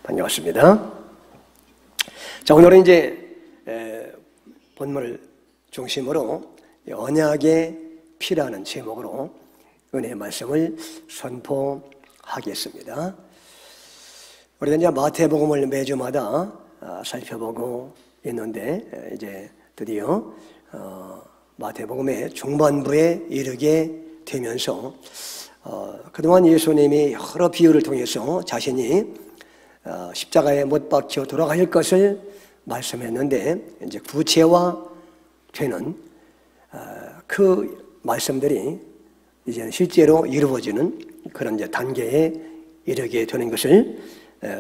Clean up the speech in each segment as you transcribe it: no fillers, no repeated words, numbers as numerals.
반갑습니다. 자, 오늘은 이제 본문을 중심으로 언약의 피라는 제목으로 은혜의 말씀을 선포하겠습니다. 우리가 이제 마태복음을 매주마다 살펴보고 있는데 이제 드디어 마태복음의 중반부에 이르게 되면서 그동안 예수님이 여러 비유를 통해서 자신이 십자가에 못 박혀 돌아갈 것을 말씀했는데 이제 구체화되는 그 말씀들이 이제는 실제로 이루어지는 그런 이제 단계에 이르게 되는 것을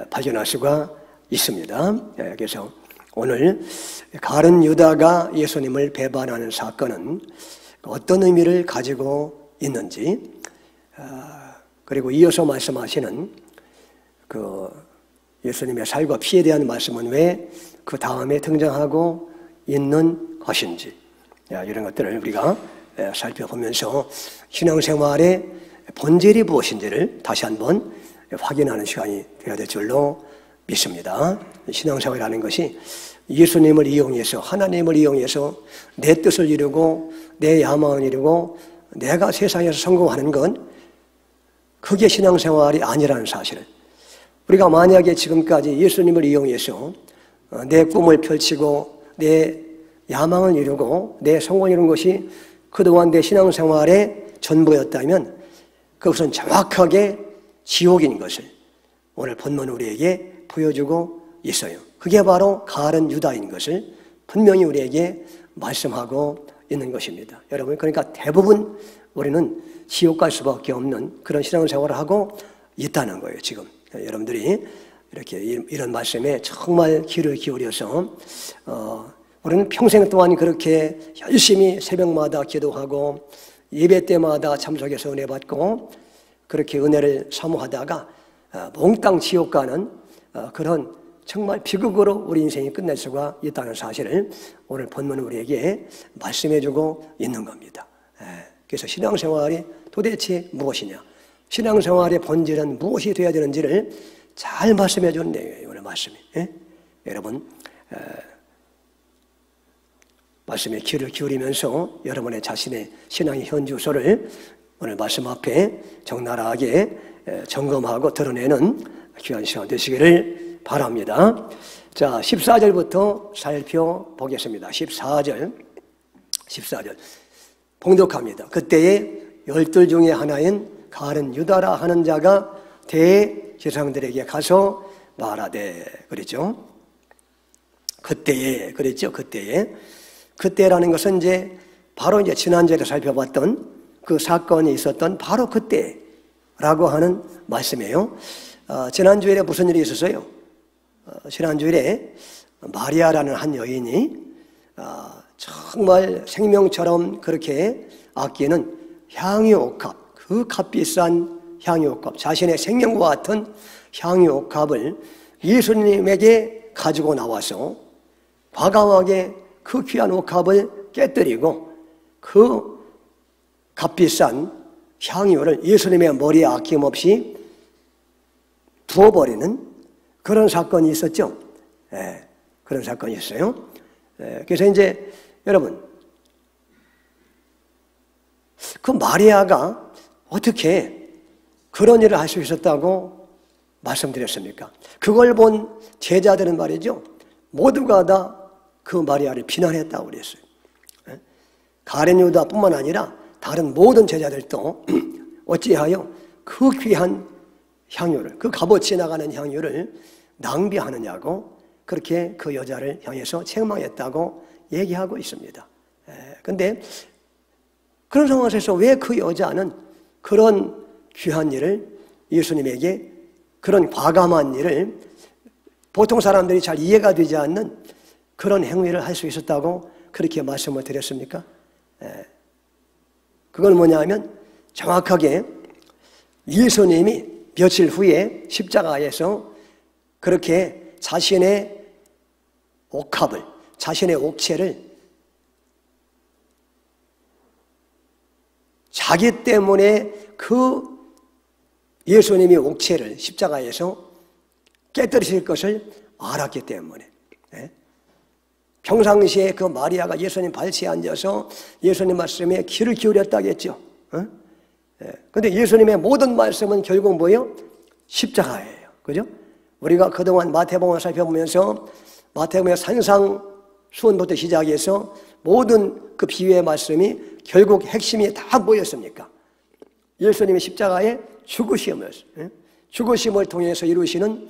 발견할 수가 있습니다. 그래서 오늘 가룟 유다가 예수님을 배반하는 사건은 어떤 의미를 가지고 있는지, 그리고 이어서 말씀하시는 그 예수님의 살과 피에 대한 말씀은 왜 그 다음에 등장하고 있는 것인지, 이런 것들을 우리가 살펴보면서 신앙생활의 본질이 무엇인지를 다시 한번 확인하는 시간이 되어야 될 줄로 믿습니다. 신앙생활이라는 것이 예수님을 이용해서, 하나님을 이용해서 내 뜻을 이루고 내 야망을 이루고 내가 세상에서 성공하는 건 그게 신앙생활이 아니라는 사실을, 우리가 만약에 지금까지 예수님을 이용해서 내 꿈을 펼치고 내 야망을 이루고 내 성공을 이룬 것이 그동안 내 신앙생활의 전부였다면 그것은 정확하게 지옥인 것을 오늘 본문 우리에게 보여주고 있어요. 그게 바로 가룟 유다인 것을 분명히 우리에게 말씀하고 있는 것입니다. 여러분, 그러니까 대부분 우리는 지옥 갈 수밖에 없는 그런 신앙생활을 하고 있다는 거예요. 지금 여러분들이 이렇게 이런 말씀에 정말 귀를 기울여서 우리는 평생 동안 그렇게 열심히 새벽마다 기도하고 예배 때마다 참석해서 은혜 받고 그렇게 은혜를 사모하다가 몽땅 지옥 가는 그런 정말 비극으로 우리 인생이 끝날 수가 있다는 사실을 오늘 본문은 우리에게 말씀해주고 있는 겁니다. 그래서 신앙생활이 도대체 무엇이냐, 신앙생활의 본질은 무엇이 되어야 되는지를 잘 말씀해 주는 내용이에요, 오늘 말씀이. 여러분, 말씀에 귀를 기울이면서 여러분의 자신의 신앙의 현주소를 오늘 말씀 앞에 적나라하게 점검하고 드러내는 귀한 시간 되시기를 바랍니다. 자, 14절부터 살펴보겠습니다. 14절 봉독합니다. 그때에 12 중에 하나인 가룟 유다라 하는 자가 대제사장들에게 가서 말하되, 그랬죠? 그때에, 그랬죠? 그때라는 것은 이제 바로 이제 지난주에 살펴봤던 그 사건이 있었던 바로 그때라고 하는 말씀이에요. 지난주에 무슨 일이 있었어요? 지난주에 마리아라는 한 여인이 정말 생명처럼 그렇게 아끼는 향유옥합, 그 값비싼 향유옥합, 자신의 생명과 같은 향유옥합을 예수님에게 가지고 나와서 과감하게 그 귀한 옥합을 깨뜨리고 그 값비싼 향유를 예수님의 머리에 아낌없이 부어버리는 그런 사건이 있었죠. 그런 사건이 있어요. 그래서 이제 여러분, 그 마리아가 어떻게 그런 일을 할 수 있었다고 말씀드렸습니까? 그걸 본 제자들은 말이죠, 모두가 다 그 마리아를 비난했다고 그랬어요. 가룟 유다뿐만 아니라 다른 모든 제자들도 어찌하여 그 귀한 향유를, 그 값어치 나가는 향유를 낭비하느냐고 그렇게 그 여자를 향해서 책망했다고 얘기하고 있습니다. 그런데 그런 상황에서 왜 그 여자는 그런 귀한 일을 예수님에게, 그런 과감한 일을, 보통 사람들이 잘 이해가 되지 않는 그런 행위를 할 수 있었다고 그렇게 말씀을 드렸습니까? 그건 뭐냐면 정확하게 예수님이 며칠 후에 십자가에서 그렇게 자신의 옥합을, 자신의 옥체를 자기 때문에 그 예수님이 옥체를 십자가에서 깨뜨리실 것을 알았기 때문에. 평상시에 그 마리아가 예수님 발치에 앉아서 예수님 말씀에 귀를 기울였다겠죠. 근데 예수님의 모든 말씀은 결국 뭐예요? 십자가예요. 그죠? 우리가 그동안 마태복음을 살펴보면서 마태복음의 산상수훈부터 시작해서 모든 그 비유의 말씀이 결국 핵심이 다 뭐였습니까? 예수님의 십자가의 죽으심을 통해서 이루시는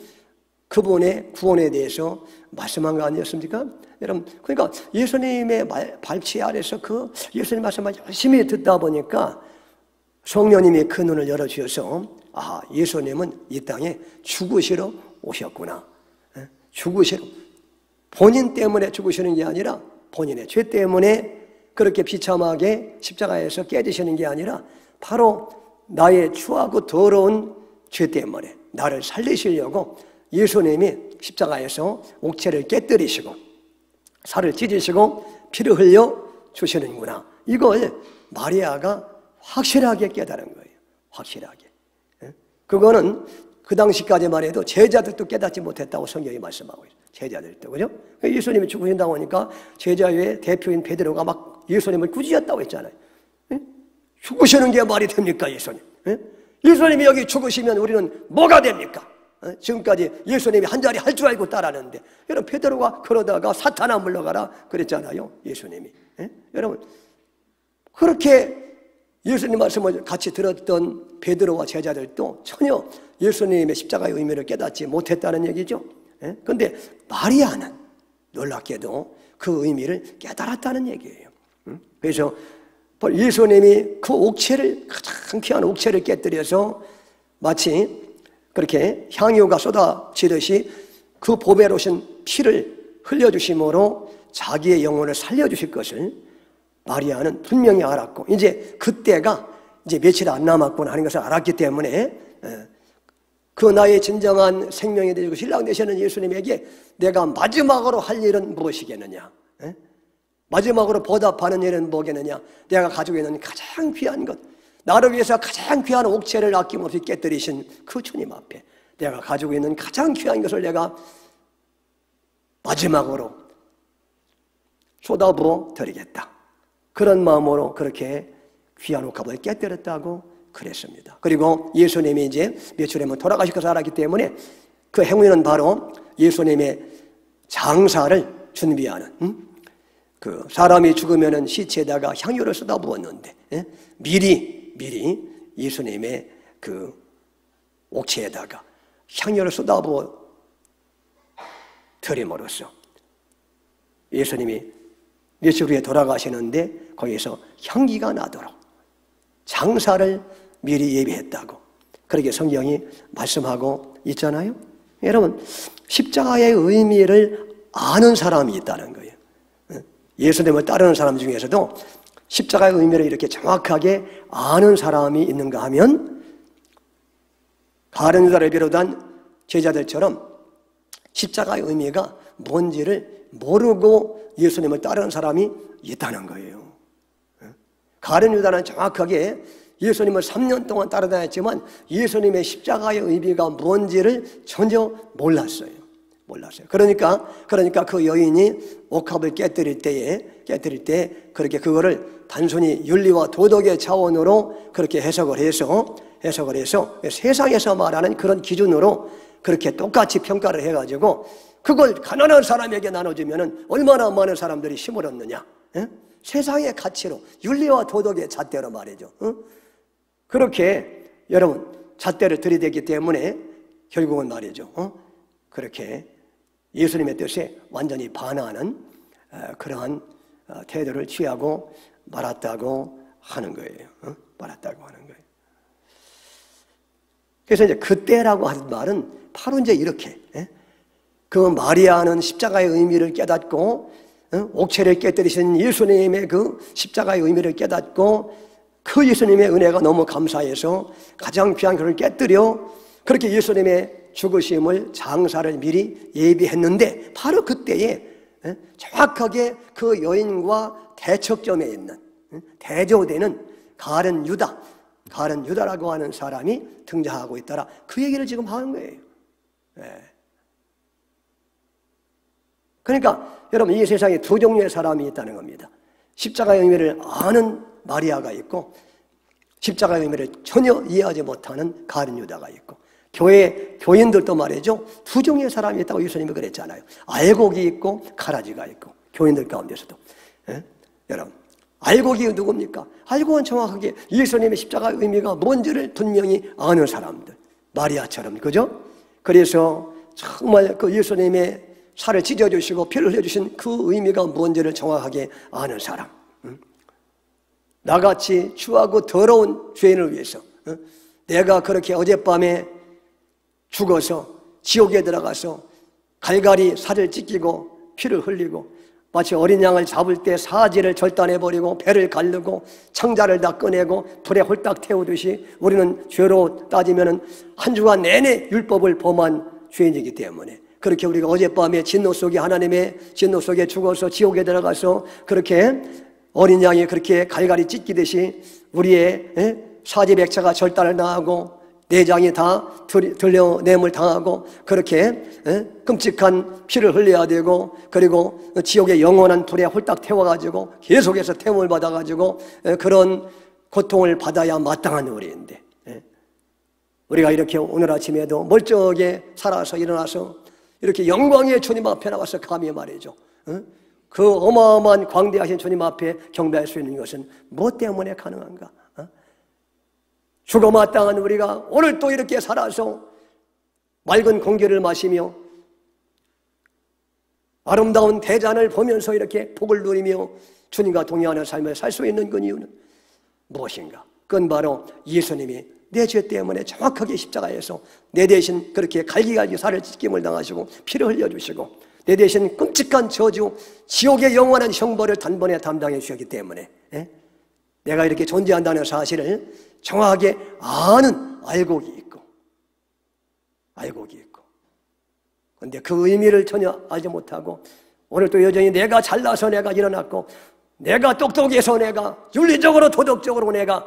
그분의 구원에 대해서 말씀한 거 아니었습니까? 여러분, 그러니까 예수님의 발치 아래서 그 예수님 말씀을 열심히 듣다 보니까 성령님이 그 눈을 열어주셔서 아, 예수님은 이 땅에 죽으시러 오셨구나. 죽으시러. 본인 때문에 죽으시는 게 아니라 본인의 죄 때문에 그렇게 비참하게 십자가에서 깨지시는 게 아니라 바로 나의 추하고 더러운 죄 때문에 나를 살리시려고 예수님이 십자가에서 옥체를 깨뜨리시고 살을 찢으시고 피를 흘려 주시는구나. 이걸 마리아가 확실하게 깨달은 거예요. 확실하게. 그거는 그 당시까지만 해도 제자들도 깨닫지 못했다고 성경이 말씀하고 있어요. 제자들도. 그죠? 예수님이 죽으신다고 하니까 제자의 대표인 베드로가 막 예수님을 꾸짖었다고 했잖아요. 죽으시는 게 말이 됩니까, 예수님? 예수님이 여기 죽으시면 우리는 뭐가 됩니까? 지금까지 예수님이 한 자리 할 줄 알고 따라하는데, 여러분, 베드로가 그러다가 사탄아 물러가라 그랬잖아요, 예수님이. 여러분, 그렇게 예수님 말씀을 같이 들었던 베드로와 제자들도 전혀 예수님의 십자가의 의미를 깨닫지 못했다는 얘기죠. 그런데 마리아는 놀랍게도 그 의미를 깨달았다는 얘기예요. 그래서 예수님이 그 옥체를, 가장 귀한 옥체를 깨뜨려서 마치 그렇게 향유가 쏟아지듯이 그 보배로우신 피를 흘려주심으로 자기의 영혼을 살려주실 것을 마리아는 분명히 알았고, 이제 그때가 이제 며칠 안 남았구나 하는 것을 알았기 때문에 그 나의 진정한 생명이 되시고 신랑 되시는 예수님에게 내가 마지막으로 할 일은 무엇이겠느냐, 마지막으로 보답하는 일은 뭐겠느냐, 내가 가지고 있는 가장 귀한 것, 나를 위해서 가장 귀한 옥체를 아낌없이 깨뜨리신 그 주님 앞에 내가 가지고 있는 가장 귀한 것을 내가 마지막으로 쏟아부어 드리겠다. 그런 마음으로 그렇게 귀한 옥합을 깨뜨렸다고 그랬습니다. 그리고 예수님이 이제 며칠 후면 돌아가실 것을 알았기 때문에 그 행위는 바로 예수님의 장사를 준비하는, 그 사람이 죽으면은 시체에다가 향유를 쏟아부었는데 미리 예수님의 그 옥체에다가 향유를 쏟아부어 드림으로써 예수님이 며칠 후에 돌아가시는데 거기에서 향기가 나도록 장사를 미리 예비했다고 그렇게 성경이 말씀하고 있잖아요. 여러분, 십자가의 의미를 아는 사람이 있다는 거예요. 예수님을 따르는 사람 중에서도 십자가의 의미를 이렇게 정확하게 아는 사람이 있는가 하면 가룟 유다를 비롯한 제자들처럼 십자가의 의미가 뭔지를 모르고 예수님을 따르는 사람이 있다는 거예요. 가룟 유다는 정확하게 예수님을 3년 동안 따라다녔지만 예수님의 십자가의 의미가 뭔지를 전혀 몰랐어요. 그러니까 그 여인이 옥합을 깨뜨릴 때 그렇게 그거를 단순히 윤리와 도덕의 차원으로 그렇게 해석을 해서 세상에서 말하는 그런 기준으로 그렇게 똑같이 평가를 해가지고 그걸 가난한 사람에게 나눠주면 얼마나 많은 사람들이 힘을 얻느냐. 세상의 가치로, 윤리와 도덕의 잣대로 말이죠. 그렇게 여러분 잣대를 들이대기 때문에 결국은 말이죠. 그렇게 예수님의 뜻에 완전히 반하는 그러한 태도를 취하고 말았다고 하는 거예요. 그래서 이제 그때라고 하는 말은 바로 이제 이렇게 그 마리아는 십자가의 의미를 깨닫고 옥체를 깨뜨리신 예수님의 그 십자가의 의미를 깨닫고 그 예수님의 은혜가 너무 감사해서 가장 귀한 그를 깨뜨려 그렇게 예수님의 죽으심을 장사를 미리 예비했는데 바로 그때에 정확하게 그 여인과 대척점에 있는 대조되는 가룟 유다라고 하는 사람이 등장하고 있더라. 그 얘기를 지금 하는 거예요. 그러니까 여러분, 이 세상에 두 종류의 사람이 있다는 겁니다. 십자가의 의미를 아는 마리아가 있고, 십자가의 의미를 전혀 이해하지 못하는 가룟 유다가 있고, 교회 교인들도 말이죠, 두 종류의 사람이 있다고 예수님이 그랬잖아요. 알곡이 있고 가라지가 있고, 교인들 가운데서도. 여러분, 알곡이 누굽니까? 알곡은 정확하게 예수님의 십자가의 의미가 뭔지를 분명히 아는 사람들, 마리아처럼, 그죠? 그래서 정말 그 예수님의 살을 찢어주시고 피를 흘려주신 그 의미가 뭔지를 정확하게 아는 사람, 나같이 추하고 더러운 죄인을 위해서 내가 그렇게 어젯밤에 죽어서 지옥에 들어가서 갈갈이 살을 찢기고 피를 흘리고, 마치 어린 양을 잡을 때 사지를 절단해버리고 배를 가르고 창자를 다 꺼내고 불에 홀딱 태우듯이 우리는 죄로 따지면 한 주간 내내 율법을 범한 죄인이기 때문에, 그렇게 우리가 어젯밤에 진노 속에, 하나님의 진노 속에 죽어서 지옥에 들어가서 그렇게 어린 양이 그렇게 갈갈이 찢기듯이 우리의 사지백차가 절단을 당하고 내장이 다 들려냄을 당하고 그렇게 끔찍한 피를 흘려야 되고, 그리고 지옥의 영원한 불에 홀딱 태워가지고 계속해서 태움을 받아가지고 그런 고통을 받아야 마땅한 우리인데, 우리가 이렇게 오늘 아침에도 멀쩡하게 살아서 일어나서 이렇게 영광의 주님 앞에 나와서 감히 말이죠, 그 어마어마한 광대하신 주님 앞에 경배할 수 있는 것은 무엇 때문에 가능한가? 죽어 마땅한 우리가 오늘 또 이렇게 살아서 맑은 공기를 마시며 아름다운 대잔을 보면서 이렇게 복을 누리며 주님과 동행하는 삶을 살 수 있는 그 이유는 무엇인가? 그건 바로 예수님이 내 죄 때문에 정확하게 십자가에서 내 대신 그렇게 갈기갈기 살을 찢김을 당하시고 피를 흘려주시고 내 대신 끔찍한 저주, 지옥의 영원한 형벌을 단번에 담당해 주셨기 때문에 내가 이렇게 존재한다는 사실을 정확하게 아는 알곡이 있고, 그런데 그 의미를 전혀 알지 못하고 오늘 또 여전히 내가 잘나서 내가 일어났고, 내가 똑똑해서 내가 윤리적으로 도덕적으로 내가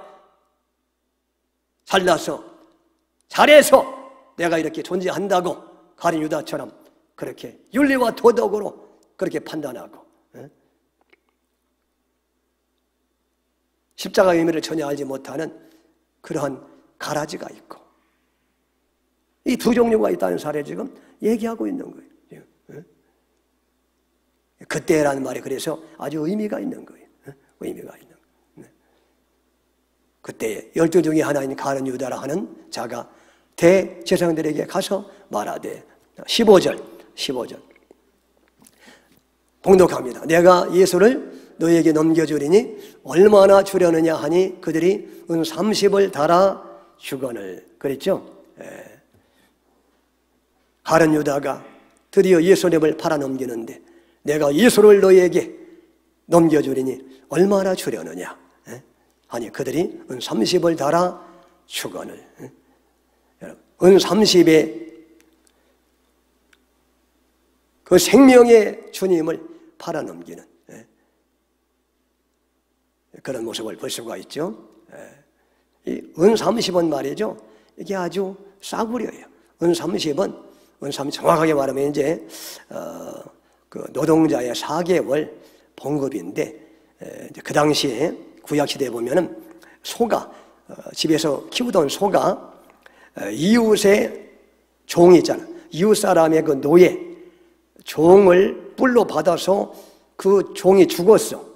잘나서 잘해서 내가 이렇게 존재한다고 가룟 유다처럼 그렇게 윤리와 도덕으로 그렇게 판단하고 십자가의 의미를 전혀 알지 못하는 그러한 가라지가 있고, 이 두 종류가 있다는 사례를 지금 얘기하고 있는 거예요. 그때라는 말이 그래서 아주 의미가 있는 거예요. 의미가 있는 거예요. 그때 12 중에 하나인 가룟 유다라 하는 자가 대제사장들에게 가서 말하되, 15절 봉독합니다. 내가 예수를 너에게 넘겨주리니 얼마나 주려느냐 하니 그들이 은 30을 달아 주거늘. 그랬죠? 가룟 유다가 드디어 예수님을 팔아넘기는데, 내가 예수를 너에게 넘겨주리니 얼마나 주려느냐 하니 그들이 은 30을 달아 주거늘. 은 30에 그 생명의 주님을 팔아넘기는 그런 모습을 볼 수가 있죠. 이 은 30은 말이죠, 이게 아주 싸구려예요. 은 30은 정확하게 말하면 이제 그 노동자의 4개월 봉급인데, 그 당시에 구약 시대에 보면은 소가 집에서 키우던 소가 이웃의 종이 있잖아, 이웃 사람의 그 노예 종을 뿔로 받아서 그 종이 죽었어.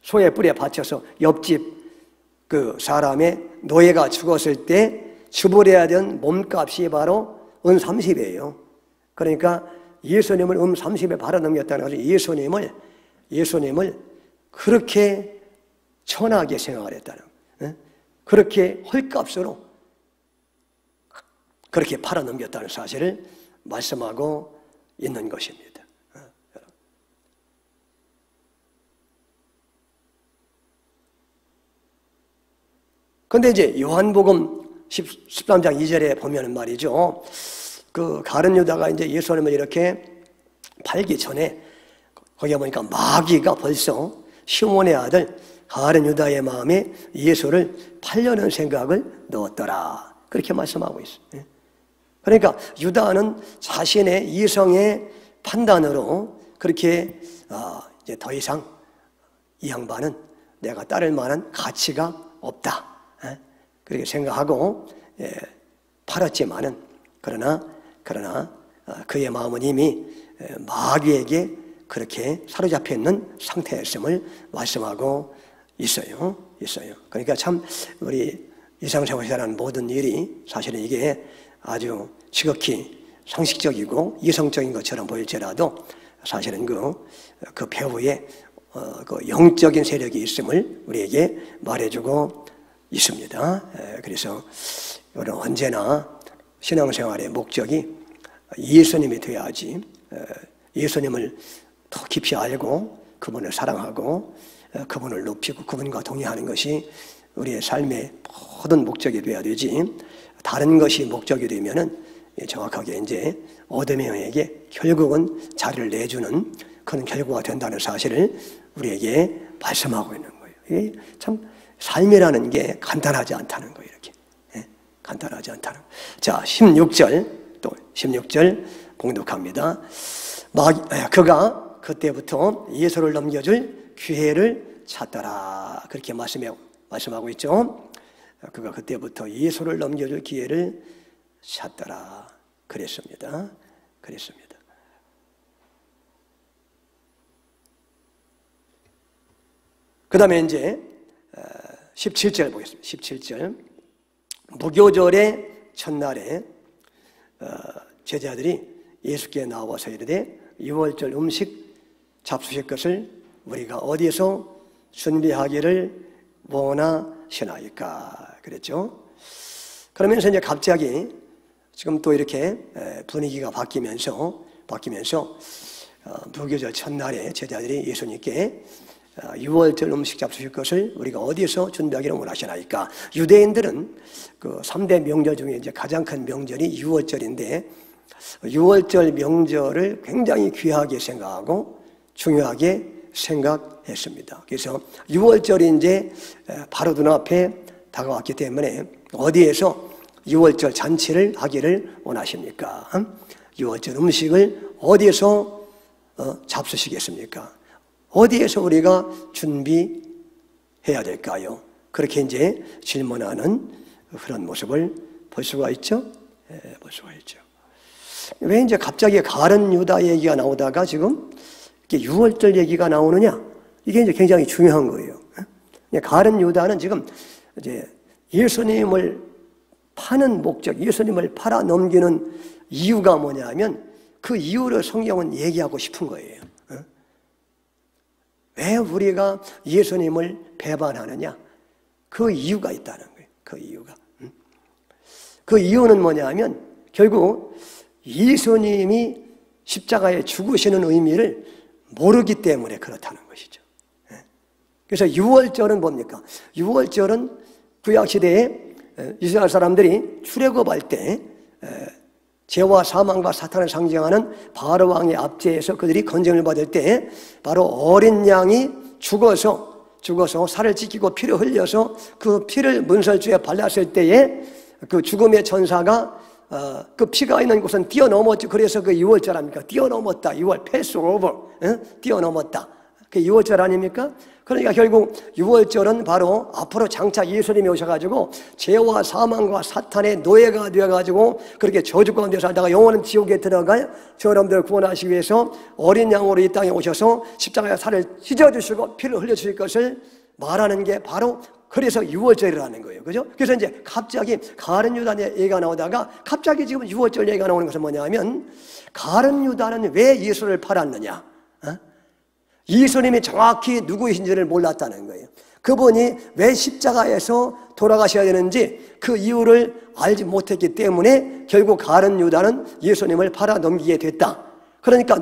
소의 뿔에 받쳐서 옆집 그 사람의 노예가 죽었을 때 지불해야 되는 몸값이 바로 은 30이에요. 그러니까 예수님을 은 30에 팔아넘겼다는 것은 예수님을 그렇게 천하게 생각을 했다는, 그렇게 헐값으로 그렇게 팔아넘겼다는 사실을 말씀하고 있는 것입니다. 그런데 이제 요한복음 13장 2절에 보면 말이죠, 그 가룟 유다가 이제 예수님을 이렇게 팔기 전에 거기에 보니까 마귀가 벌써 시몬의 아들 가룟 유다의 마음에 예수를 팔려는 생각을 넣었더라, 그렇게 말씀하고 있어요. 그러니까 유다는 자신의 이성의 판단으로 그렇게 이제 더 이상 이 양반은 내가 따를 만한 가치가 없다, 그렇게 생각하고 팔았지만은 그러나 그의 마음은 이미 마귀에게 그렇게 사로잡혀 있는 상태였음을 말씀하고 있어요. 그러니까 참 우리 일상생활에 일어나는 모든 일이 사실은 이게 아주 지극히 상식적이고 이성적인 것처럼 보일지라도 사실은 그 배후에 그 영적인 세력이 있음을 우리에게 말해주고 있습니다. 그래서 우리는 언제나 신앙생활의 목적이 예수님이 되어야지, 예수님을 더 깊이 알고 그분을 사랑하고 그분을 높이고 그분과 동의하는 것이 우리의 삶의 모든 목적이 되어야 되지, 다른 것이 목적이 되면은 정확하게 이제 어둠의 영에게 결국은 자리를 내주는 그런 결과가 된다는 사실을 우리에게 말씀하고 있는 거예요. 이게 참 삶이라는 게 간단하지 않다는 거예요. 이렇게 간단하지 않다는 거예요. 자, 16절 봉독합니다. 그가 그때부터 예수를 넘겨줄 기회를 찾더라. 그렇게 말씀하고 있죠. 그가 그때부터 예수를 넘겨줄 기회를 찾더라. 그랬습니다. 그 다음에 이제 17절 보겠습니다. 17절. 무교절의 첫날에 제자들이 예수께 나와서 이르되 유월절 음식 잡수실 것을 우리가 어디서 준비하기를 원하시나이까 그랬죠. 그러면서 이제 갑자기 지금 또 이렇게 분위기가 바뀌면서 무교절 첫날에 제자들이 예수님께 유월절 음식 잡수실 것을 우리가 어디서 준비하기를 원하시나이까. 유대인들은 그 3대 명절 중에 이제 가장 큰 명절이 유월절인데 유월절 명절을 굉장히 귀하게 생각하고 중요하게 생각했습니다. 그래서 유월절이 이제 바로 눈앞에 다가왔기 때문에 어디에서 유월절 잔치를 하기를 원하십니까? 유월절 음식을 어디에서 잡수시겠습니까? 어디에서 우리가 준비해야 될까요? 그렇게 이제 질문하는 그런 모습을 볼 수가 있죠. 볼 수가 있죠. 왜 이제 갑자기 가룟 유다 얘기가 나오다가 지금 이렇게 유월절 얘기가 나오느냐? 이게 이제 굉장히 중요한 거예요. 가룟 유다는 지금 이제 예수님을 파는 목적, 예수님을 팔아 넘기는 이유가 뭐냐면 그 이유를 성경은 얘기하고 싶은 거예요. 왜 우리가 예수님을 배반하느냐? 그 이유가 있다는 거예요. 그 이유는 뭐냐면 결국 예수님이 십자가에 죽으시는 의미를 모르기 때문에 그렇다는 것이죠. 그래서 유월절은 뭡니까? 유월절은 구약시대에 이스라엘 사람들이 출애굽할 때 죄와 사망과 사탄을 상징하는 바로 왕의 압제에서 그들이 건정을 받을 때 바로 어린 양이 죽어서 살을 찢기고 피를 흘려서 그 피를 문설주에 발랐을 때에 그 죽음의 천사가 그 피가 있는 곳은 뛰어넘었죠. 그래서 그 유월절 아닙니까? 뛰어넘었다. 유월 패스오버, 뛰어넘었다. 그게 유월절 아닙니까? 그러니까 결국 유월절은 바로 앞으로 장차 예수님이 오셔가지고 죄와 사망과 사탄의 노예가 되어가지고 그렇게 저주 가운데 살다가 영원한 지옥에 들어갈 저놈들 구원하시기 위해서 어린 양으로 이 땅에 오셔서 십자가에 살을 찢어주시고 피를 흘려주실 것을 말하는 게 바로 그래서 유월절이라는 거예요. 그죠? 그래서 이제 갑자기 가룟 유다 얘기가 나오다가 갑자기 지금 유월절 얘기가 나오는 것은 뭐냐면 가룟 유다는 왜 예수를 팔았느냐? 예수님이 정확히 누구이신지를 몰랐다는 거예요. 그분이 왜 십자가에서 돌아가셔야 되는지 그 이유를 알지 못했기 때문에 결국 가룟 유다는 예수님을 팔아 넘기게 됐다. 그러니까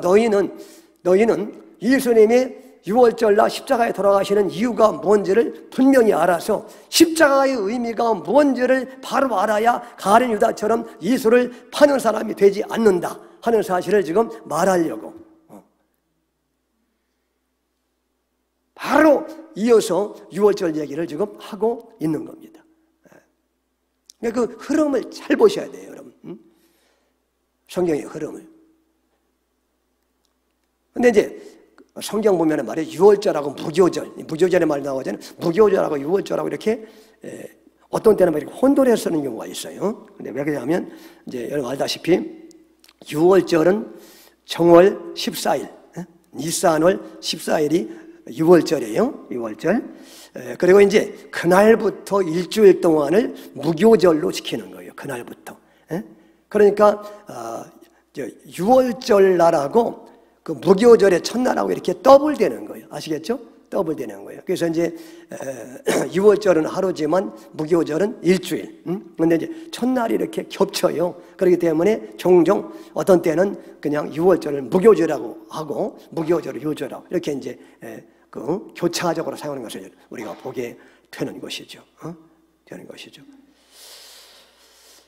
너희는 예수님이 유월절날 십자가에 돌아가시는 이유가 뭔지를 분명히 알아서 십자가의 의미가 뭔지를 바로 알아야 가룟 유다처럼 예수를 파는 사람이 되지 않는다 하는 사실을 지금 말하려고 바로 이어서 유월절 얘기를 지금 하고 있는 겁니다. 그러니까 그 흐름을 잘 보셔야 돼요, 여러분. 성경의 흐름을. 근데 이제 성경 보면은 말이에요. 유월절하고 무교절, 무교절의 말 나오잖아요. 무교절하고 유월절하고 이렇게 어떤 때는 이렇게 혼돈해서 쓰는 경우가 있어요. 근데 왜 그러냐면 이제 여러분 알다시피 유월절은 정월 14일, 니산월 14일이 유월절이에요. 유월절. 그리고 이제 그날부터 일주일 동안을 무교절로 지키는 거예요. 그날부터. 그러니까 유월절 날하고 그 무교절의 첫날하고 이렇게 더블되는 거예요. 아시겠죠? 더블되는 거예요. 그래서 이제 유월절은 하루지만 무교절은 일주일. 근데 이제 첫날이 이렇게 겹쳐요. 그렇기 때문에 종종 어떤 때는 그냥 유월절을 무교절이라고 하고 무교절을 유월절이라고 이렇게 이제 그 교차적으로 사용하는 것을 우리가 보게 되는 것이죠. 되는 것이죠.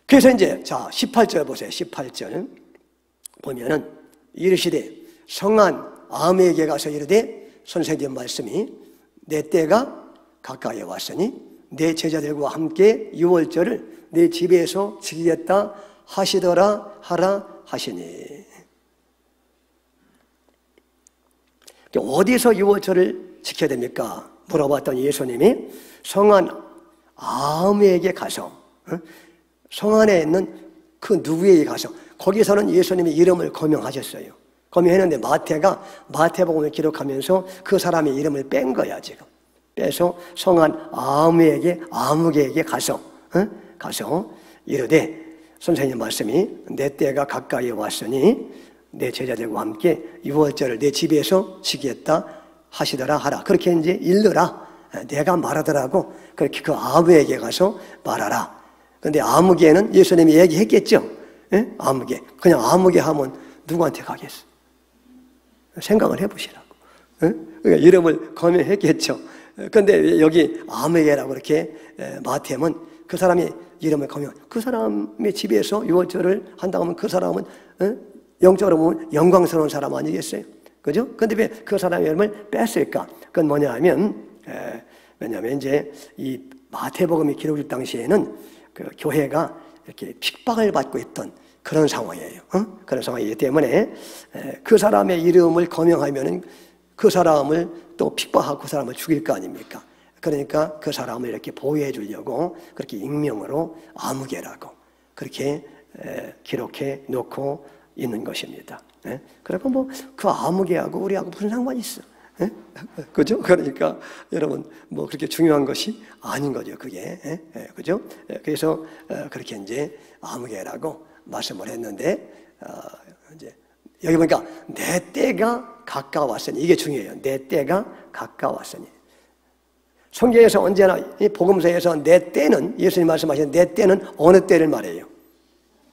그래서 이제 자 18절 보세요. 18절 보면은 이르시되 성한 아므에게 가서 이르되 선생님 말씀이 내 때가 가까이 왔으니 내 제자들과 함께 유월절을 내 집에서 지키겠다 하시더라 하라 하시니. 어디서 유월절을 지켜야 됩니까? 물어봤더니 예수님이 성한 아므에게 가서 성안에 있는 그 누구에게 가서 거기서는 예수님이 이름을 거명하셨어요. 거명했는데 마태가 마태복음을 기록하면서 그 사람의 이름을 뺀 거야 지금. 빼서 성한 아므에게 가서 이르되 선생님 말씀이 내 때가 가까이 왔으니 내 제자들과 함께 유월절을 내 집에서 지키겠다 하시더라 하라. 그렇게 이제 일러라. 내가 말하더라고. 그렇게 그 아므에게 가서 말하라. 근데 아므게는 예수님이 얘기했겠죠. 아므게. 그냥 아므게 하면 누구한테 가겠어? 생각을 해보시라고. 그러니까 이름을 거명했겠죠. 근데 여기 아므게라고 이렇게 마태는 그 사람이 이름을 거명. 그 사람의 집에서 유월절을 한다고 하면 그 사람은 영적으로 보면 영광스러운 사람 아니겠어요? 그죠? 근데 왜 그 사람의 이름을 뺐을까? 그건 뭐냐 하면, 왜냐하면 이제 이 마태복음이 기록될 당시에는 그 교회가 이렇게 핍박을 받고 있던 그런 상황이에요. 그런 상황이기 때문에 그 사람의 이름을 거명하면은 그 사람을 또 핍박하고 그 사람을 죽일 거 아닙니까? 그러니까 그 사람을 이렇게 보호해 주려고 그렇게 익명으로 아므게라고 그렇게 기록해 놓고 있는 것입니다. 그러니까 뭐 그 아므게하고 우리하고 무슨 상관이 있어? 그죠? 그러니까 여러분 뭐 그렇게 중요한 것이 아닌 거죠. 그게 그죠? 그래서 그렇게 이제 아므게라고 말씀을 했는데 이제 여기 보니까 내 때가 가까웠으니 이게 중요해요. 내 때가 가까웠으니 성경에서 언제나 이 복음서에서 내 때는 예수님 말씀하신 내 때는 어느 때를 말해요?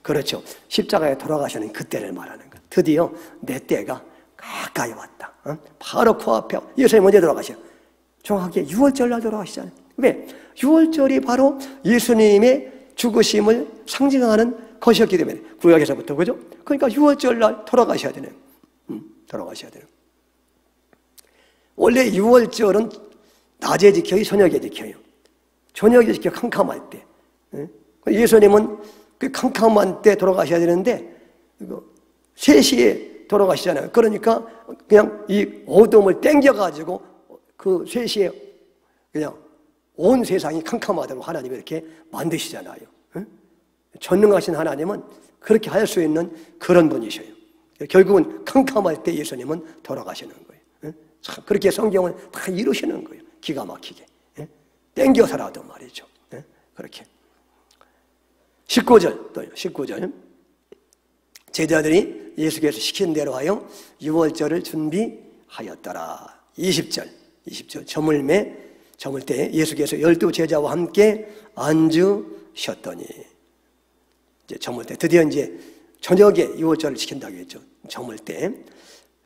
그렇죠. 십자가에 돌아가시는 그때를 말하는 것. 드디어 내 때가 가까이 왔다. 바로 코앞에 예수님 언제 돌아가셔? 정확하게 유월절날 돌아가시잖아요. 왜? 유월절이 바로 예수님의 죽으심을 상징하는 것이었기 때문에 구약에서부터 그죠? 그러니까 유월절날 돌아가셔야 되네요. 돌아가셔야 돼요. 원래 유월절은 낮에 지켜요, 저녁에 지켜요. 저녁에 지켜 캄캄할 때. 예수님은 그 캄캄한 때 돌아가셔야 되는데 3시에 돌아가시잖아요. 그러니까 그냥 이 어둠을 땡겨가지고 그 3시에 그냥 온 세상이 캄캄하도록 하나님이 이렇게 만드시잖아요. 전능하신 하나님은 그렇게 할 수 있는 그런 분이셔요. 결국은 캄캄할 때 예수님은 돌아가시는 거예요. 그렇게 성경은 다 이루시는 거예요. 기가 막히게. 땡겨서라도 말이죠. 그렇게. 19절, 또요. 19절. 제자들이 예수께서 시킨 대로 하여 유월절을 준비하였더라. 20절. 저물 때 예수께서 12제자와 함께 앉으셨더니 이제 저물 때 드디어 이제 저녁에 유월절을 지킨다고 했죠. 저물 때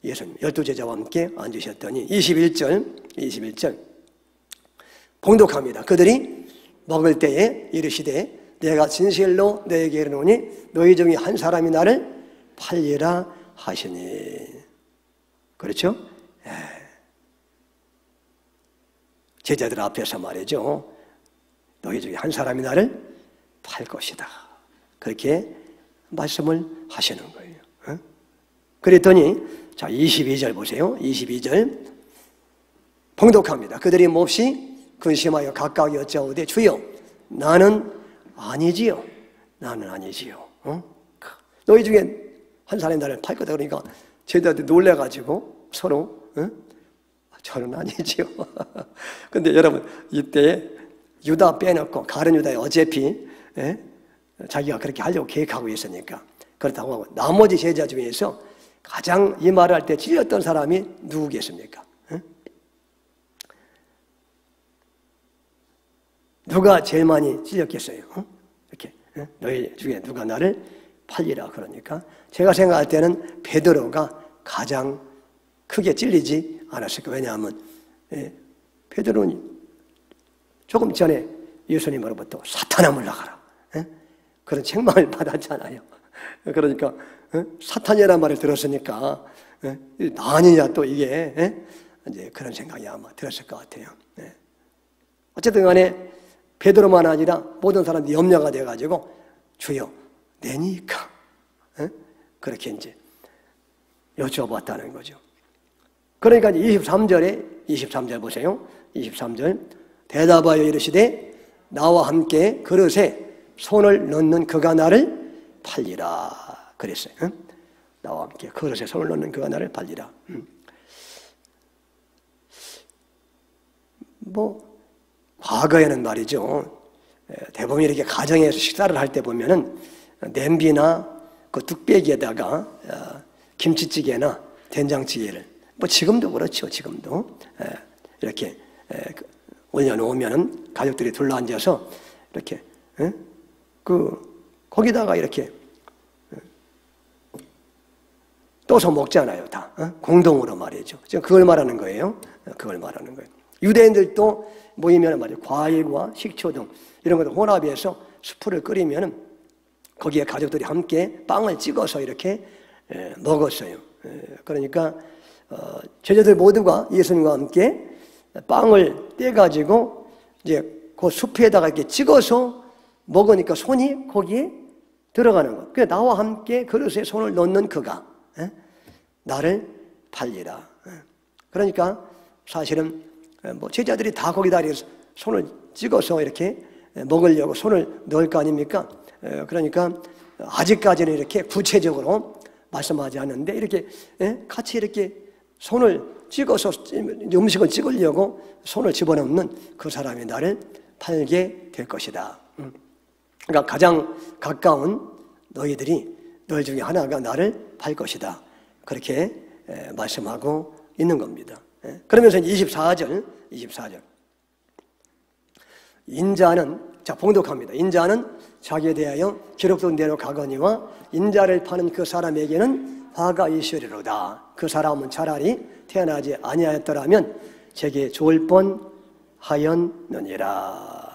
예수님 12제자와 함께 앉으셨더니 21절 봉독합니다. 그들이 먹을 때에 이르시되 내가 진실로 너에게 이르노니 너희 중에 한 사람이 나를 팔리라 하시니. 그렇죠? 제자들 앞에서 말이죠. 너희 중에 한 사람이 나를 팔 것이다. 그렇게 말씀을 하시는 거예요. 그랬더니 자, 22절 보세요. 22절 봉독합니다. 그들이 몹시 근심하여 각각 여짜오되 주여 나는 아니지요. 나는 아니지요. 너희 중에 한 사람이 나를 팔 거다 그러니까 제자들이 놀래가지고 서로 저는 아니지요. 근데 여러분 이때 유다 빼놓고 가룟 유다에 어차피 자기가 그렇게 하려고 계획하고 있으니까 그렇다고 하고 나머지 제자 중에서 가장 이 말을 할 때 찔렸던 사람이 누구겠습니까? 누가 제일 많이 찔렸겠어요? 이렇게 너희 중에 누가 나를 팔리라 그러니까 제가 생각할 때는 베드로가 가장 크게 찔리지 않았을까. 왜냐하면 베드로는 조금 전에 예수님으로부터 사탄아 물러가라 그런 책망을 받았잖아요. 그러니까 사탄이라는 말을 들었으니까 나 아니냐 또 이게 이제 그런 생각이 아마 들었을 것 같아요. 어쨌든 간에 베드로만 아니라 모든 사람들이 염려가 돼가지고 주여 내니까 그렇게 이제 여쭤봤다는 거죠. 그러니까 23절 보세요. 23절 대답하여 이르시되 나와 함께 그릇에 손을 넣는 그가 나를 팔리라 그랬어요. 나와 함께 그릇에 손을 넣는 그가 나를 팔리라. 뭐 과거에는 말이죠. 대부분 이렇게 가정에서 식사를 할 때 보면은 냄비나 그 뚝배기에다가 김치찌개나 된장찌개를 뭐 지금도 그렇죠. 지금도 이렇게 올려놓으면은 가족들이 둘러앉아서 이렇게 거기다가 이렇게 떠서 먹잖아요. 다 공동으로 말이죠. 지금 그걸 말하는 거예요. 그걸 말하는 거예요. 유대인들도 모이면 말이죠. 과일과 식초 등 이런 것을 혼합해서 수프를 끓이면은 거기에 가족들이 함께 빵을 찍어서 이렇게 먹었어요. 그러니까 제자들 모두가 예수님과 함께 빵을 떼가지고 이제 그 수프에다가 이렇게 찍어서 먹으니까 손이 거기에 들어가는 거. 그 나와 함께 그릇에 손을 넣는 그가 나를 팔리라. 그러니까 사실은 뭐 제자들이 다 거기다 손을 찍어서 이렇게 먹으려고 손을 넣을 거 아닙니까? 그러니까 아직까지는 이렇게 구체적으로 말씀하지 않는데 이렇게 같이 이렇게 손을 찍어서 음식을 찍으려고 손을 집어넣는 그 사람이 나를 팔게 될 것이다. 그러니까 가장 가까운 너희들이 너희 중에 하나가 나를 팔 것이다. 그렇게 말씀하고 있는 겁니다. 그러면서 24절 인자는 자 봉독합니다. 인자는 자기에 대하여 기록된 대로 가거니와 인자를 파는 그 사람에게는 화가 있으리로다. 그 사람은 차라리 태어나지 아니하였더라면 제게 좋을 뻔하였느니라.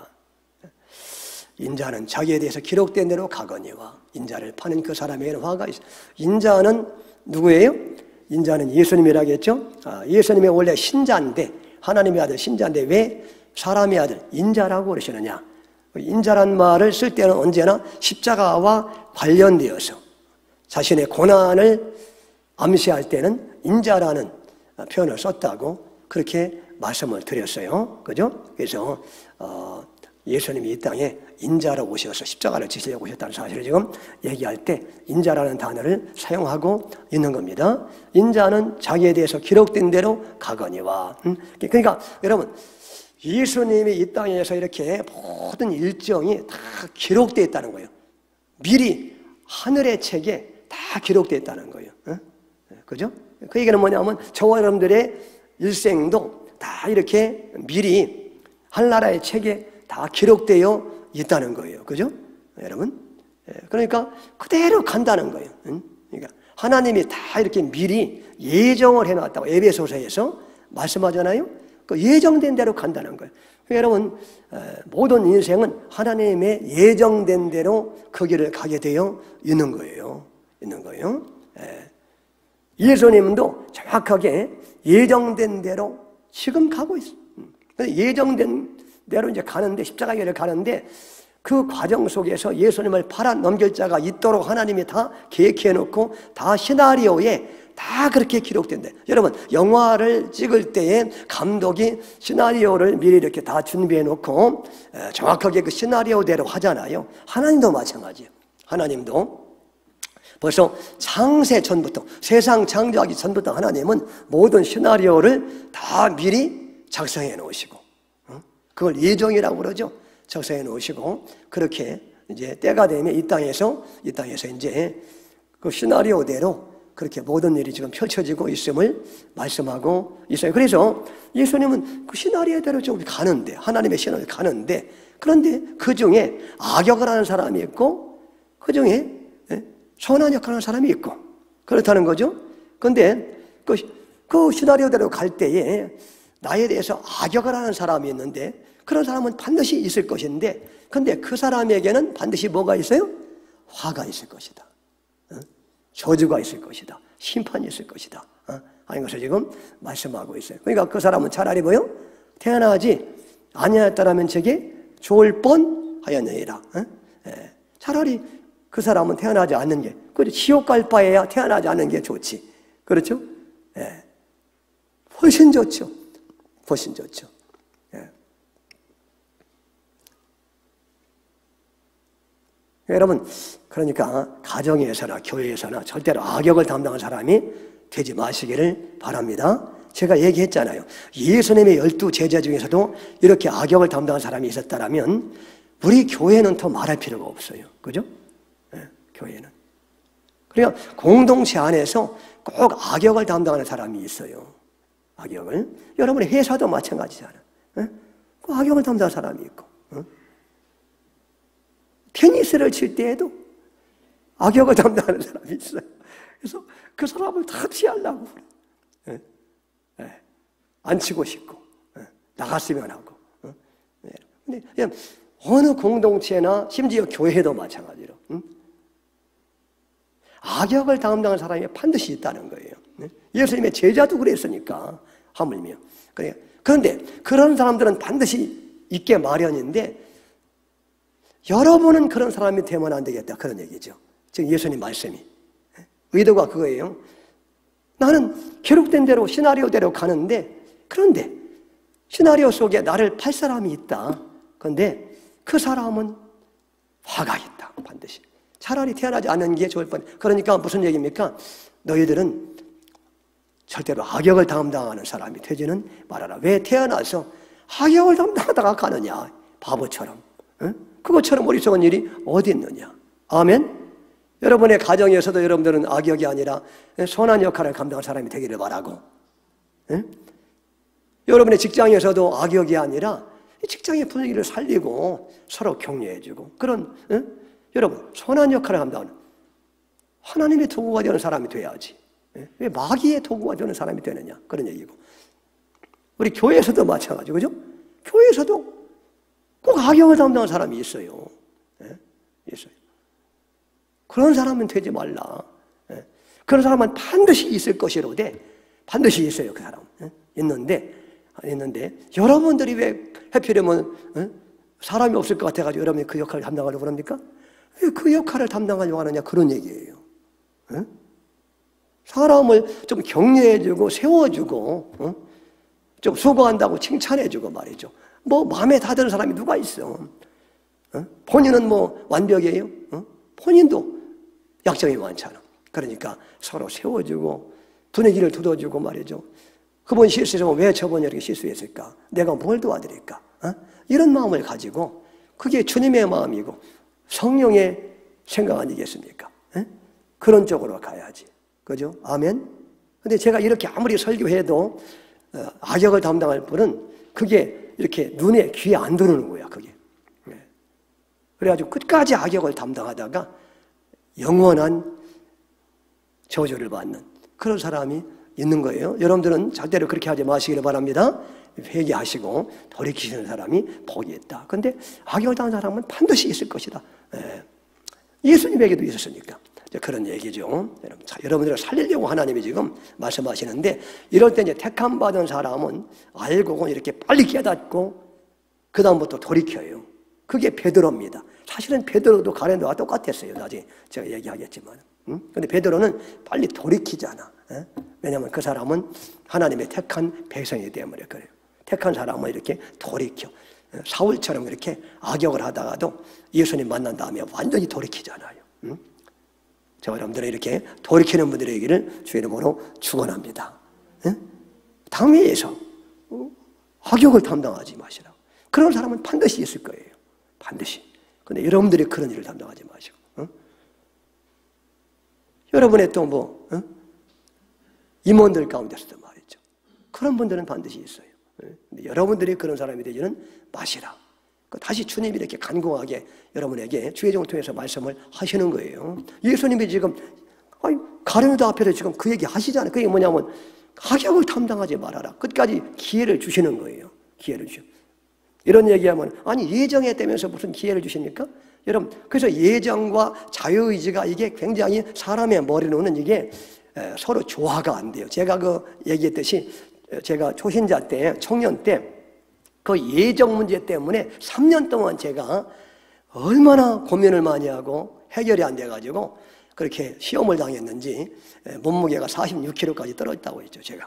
인자는 자기에 대해서 기록된 대로 가거니와 인자를 파는 그 사람에게는 화가 있어. 인자는 누구예요? 인자는 예수님이라겠죠. 예수님이 원래 신자인데 하나님의 아들 신자인데 왜 사람의 아들 인자라고 그러시느냐. 인자란 말을 쓸 때는 언제나 십자가와 관련되어서 자신의 고난을 암시할 때는 인자라는 표현을 썼다고 그렇게 말씀을 드렸어요. 그죠? 그래서 예수님이 이 땅에 인자로 오셔서 십자가를 지시려고 오셨다는 사실을 지금 얘기할 때 인자라는 단어를 사용하고 있는 겁니다. 인자는 자기에 대해서 기록된 대로 가거니와. 그러니까 여러분 예수님이 이 땅에서 이렇게 모든 일정이 다 기록되어 있다는 거예요. 미리 하늘의 책에 다 기록되어 있다는 거예요. 그죠? 그 얘기는 뭐냐면 저와 여러분들의 일생도 다 이렇게 미리 하늘나라의 책에 다 기록되어 있다는 거예요. 그죠? 여러분? 그러니까 그대로 간다는 거예요. 그러니까 하나님이 다 이렇게 미리 예정을 해놨다고 에베소서에서 말씀하잖아요. 그 예정된 대로 간다는 거예요. 그러니까 여러분 모든 인생은 하나님의 예정된 대로 그 길을 가게 되어 있는 거예요. 예수님도 정확하게 예정된 대로 지금 가고 있어요. 예정된 대로 이제 가는데 십자가 길을 가는데 그 과정 속에서 예수님을 팔아 넘길 자가 있도록 하나님이 다 계획해 놓고 다 시나리오에 다 그렇게 기록된대. 여러분, 영화를 찍을 때에 감독이 시나리오를 미리 이렇게 다 준비해 놓고 정확하게 그 시나리오대로 하잖아요. 하나님도 마찬가지예요. 하나님도 벌써 창세 전부터, 세상 창조하기 전부터 하나님은 모든 시나리오를 다 미리 작성해 놓으시고, 그걸 예정이라고 그러죠. 작성해 놓으시고, 그렇게 이제 때가 되면 이 땅에서 이제 그 시나리오대로 그렇게 모든 일이 지금 펼쳐지고 있음을 말씀하고 있어요. 그래서 예수님은 그 시나리오대로 좀 가는데, 하나님의 시나리오를 가는데, 그런데 그 중에 악역을 하는 사람이 있고, 그 중에 선한 역할을 하는 사람이 있고, 그렇다는 거죠. 그런데 그 시나리오대로 갈 때에 나에 대해서 악역을 하는 사람이 있는데, 그런 사람은 반드시 있을 것인데, 근데 그 사람에게는 반드시 뭐가 있어요? 화가 있을 것이다. 저주가 있을 것이다. 심판이 있을 것이다. 하는 것을 지금 말씀하고 있어요. 그러니까 그 사람은 차라리 뭐요? 태어나지 아니하였다라면 저게 좋을 뻔하였느니라. 차라리 그 사람은 태어나지 않는 게, 그렇죠. 지옥 갈 바에야 태어나지 않는 게 좋지. 그렇죠? 훨씬 좋죠. 훨씬 좋죠. 여러분, 그러니까 가정에서나 교회에서나 절대로 악역을 담당한 사람이 되지 마시기를 바랍니다. 제가 얘기했잖아요. 예수님의 12 제자 중에서도 이렇게 악역을 담당한 사람이 있었다면 우리 교회는 더 말할 필요가 없어요. 그죠? 교회는. 그러니까 공동체 안에서 꼭 악역을 담당하는 사람이 있어요. 악역을. 여러분의 회사도 마찬가지잖아요. 꼭 악역을 담당하는 사람이 있고. 테니스를 칠 때에도 악역을 담당하는 사람이 있어요. 그래서 그 사람을 다 피하려고 그래. 안 치고 싶고, 나갔으면 하고. 근데 그냥 어느 공동체나 심지어 교회도 마찬가지로 악역을 담당하는 사람이 반드시 있다는 거예요. 예수님의 제자도 그랬으니까, 하물며. 그런데 그런 사람들은 반드시 있게 마련인데, 여러분은 그런 사람이 되면 안 되겠다, 그런 얘기죠. 지금 예수님 말씀이. 의도가 그거예요. 나는 기록된 대로 시나리오대로 가는데, 그런데 시나리오 속에 나를 팔 사람이 있다. 그런데 그 사람은 화가 있다, 반드시. 차라리 태어나지 않는 게 좋을 뻔. 그러니까 무슨 얘기입니까? 너희들은 절대로 악역을 담당하는 사람이 되지는 말아라. 왜 태어나서 악역을 담당하다가 가느냐, 바보처럼. 그것처럼 어리석은 일이 어디 있느냐. 아멘? 여러분의 가정에서도 여러분들은 악역이 아니라 선한 역할을 감당한 사람이 되기를 바라고, 여러분의 직장에서도 악역이 아니라 직장의 분위기를 살리고 서로 격려해주고 그런, 여러분 선한 역할을 감당하는 하나님의 도구가 되는 사람이 돼야지. 왜 마귀의 도구가 되는 사람이 되느냐, 그런 얘기고. 우리 교회에서도 마찬가지고, 그죠? 교회에서도 꼭 악역을 담당한 사람이 있어요. 있어요. 그런 사람은 되지 말라. 그런 사람은 반드시 있을 것이로되, 반드시 있어요, 그 사람. 있는데 여러분들이 왜 하필이면 사람이 없을 것 같아가지고 여러분이 그 역할을 담당하려고 그럽니까? 왜 그 역할을 담당하려고 하느냐, 그런 얘기예요. 사람을 좀 격려해주고 세워주고 좀 수고한다고 칭찬해주고 말이죠. 뭐 마음에 다 드는 사람이 누가 있어? 본인은 뭐 완벽이에요? 본인도 약점이 많잖아. 그러니까 서로 세워주고 분위기를 두어주고 말이죠. 그분 실수했으면 왜 저분이 이렇게 실수했을까? 내가 뭘 도와드릴까? 이런 마음을 가지고, 그게 주님의 마음이고 성령의 생각 아니겠습니까? 그런 쪽으로 가야지. 그죠? 아멘? 근데 제가 이렇게 아무리 설교해도 악역을 담당할 분은 그게 이렇게 눈에 귀에 안 들어오는 거야, 그게. 그래가지고 끝까지 악역을 담당하다가 영원한 저주를 받는 그런 사람이 있는 거예요. 여러분들은 절대로 그렇게 하지 마시기를 바랍니다. 회개하시고 돌이키시는 사람이 복이 있다. 그런데 악역을 당한 사람은 반드시 있을 것이다. 예수님에게도 있었으니까. 그런 얘기죠. 여러분들을 살리려고 하나님이 지금 말씀하시는데, 이럴 때 이제 택함 받은 사람은 알고 이렇게 빨리 깨닫고 그 다음부터 돌이켜요. 그게 베드로입니다. 사실은 베드로도 가룟도와 똑같았어요. 나중에 제가 얘기하겠지만. 근데 베드로는 빨리 돌이키잖아. 왜냐하면 그 사람은 하나님의 택한 백성이기 때문에 그래요. 택한 사람은 이렇게 돌이켜. 사울처럼 이렇게 악역을 하다가도 예수님 만난 다음에 완전히 돌이키잖아요. 저 여러분들은 이렇게 돌이키는 분들에게를 주의 이름으로 축원합니다. 당회에서 악역을 담당하지 마시라고. 그런 사람은 반드시 있을 거예요. 반드시. 근데 여러분들이 그런 일을 담당하지 마시고. 여러분의 또 뭐 임원들 가운데서도 말이죠. 그런 분들은 반드시 있어요. 근데 여러분들이 그런 사람이 되지는 마시라. 다시 주님이 이렇게 간곡하게 여러분에게 주의 종을 통해서 말씀을 하시는 거예요. 예수님이 지금 가룟유다 앞에서 지금 그 얘기 하시잖아요. 그게 뭐냐면 악역을 담당하지 말아라. 끝까지 기회를 주시는 거예요. 기회를 주시는. 이런 얘기하면 아니 예정에 대면서 무슨 기회를 주십니까? 여러분 그래서 예정과 자유의지가 이게 굉장히 사람의 머리로는 이게 서로 조화가 안 돼요. 제가 그 얘기했듯이 제가 초신자 때 청년 때 그 예정 문제 때문에 3년 동안 제가 얼마나 고민을 많이 하고 해결이 안 돼가지고 그렇게 시험을 당했는지 몸무게가 46kg까지 떨어졌다고 했죠. 제가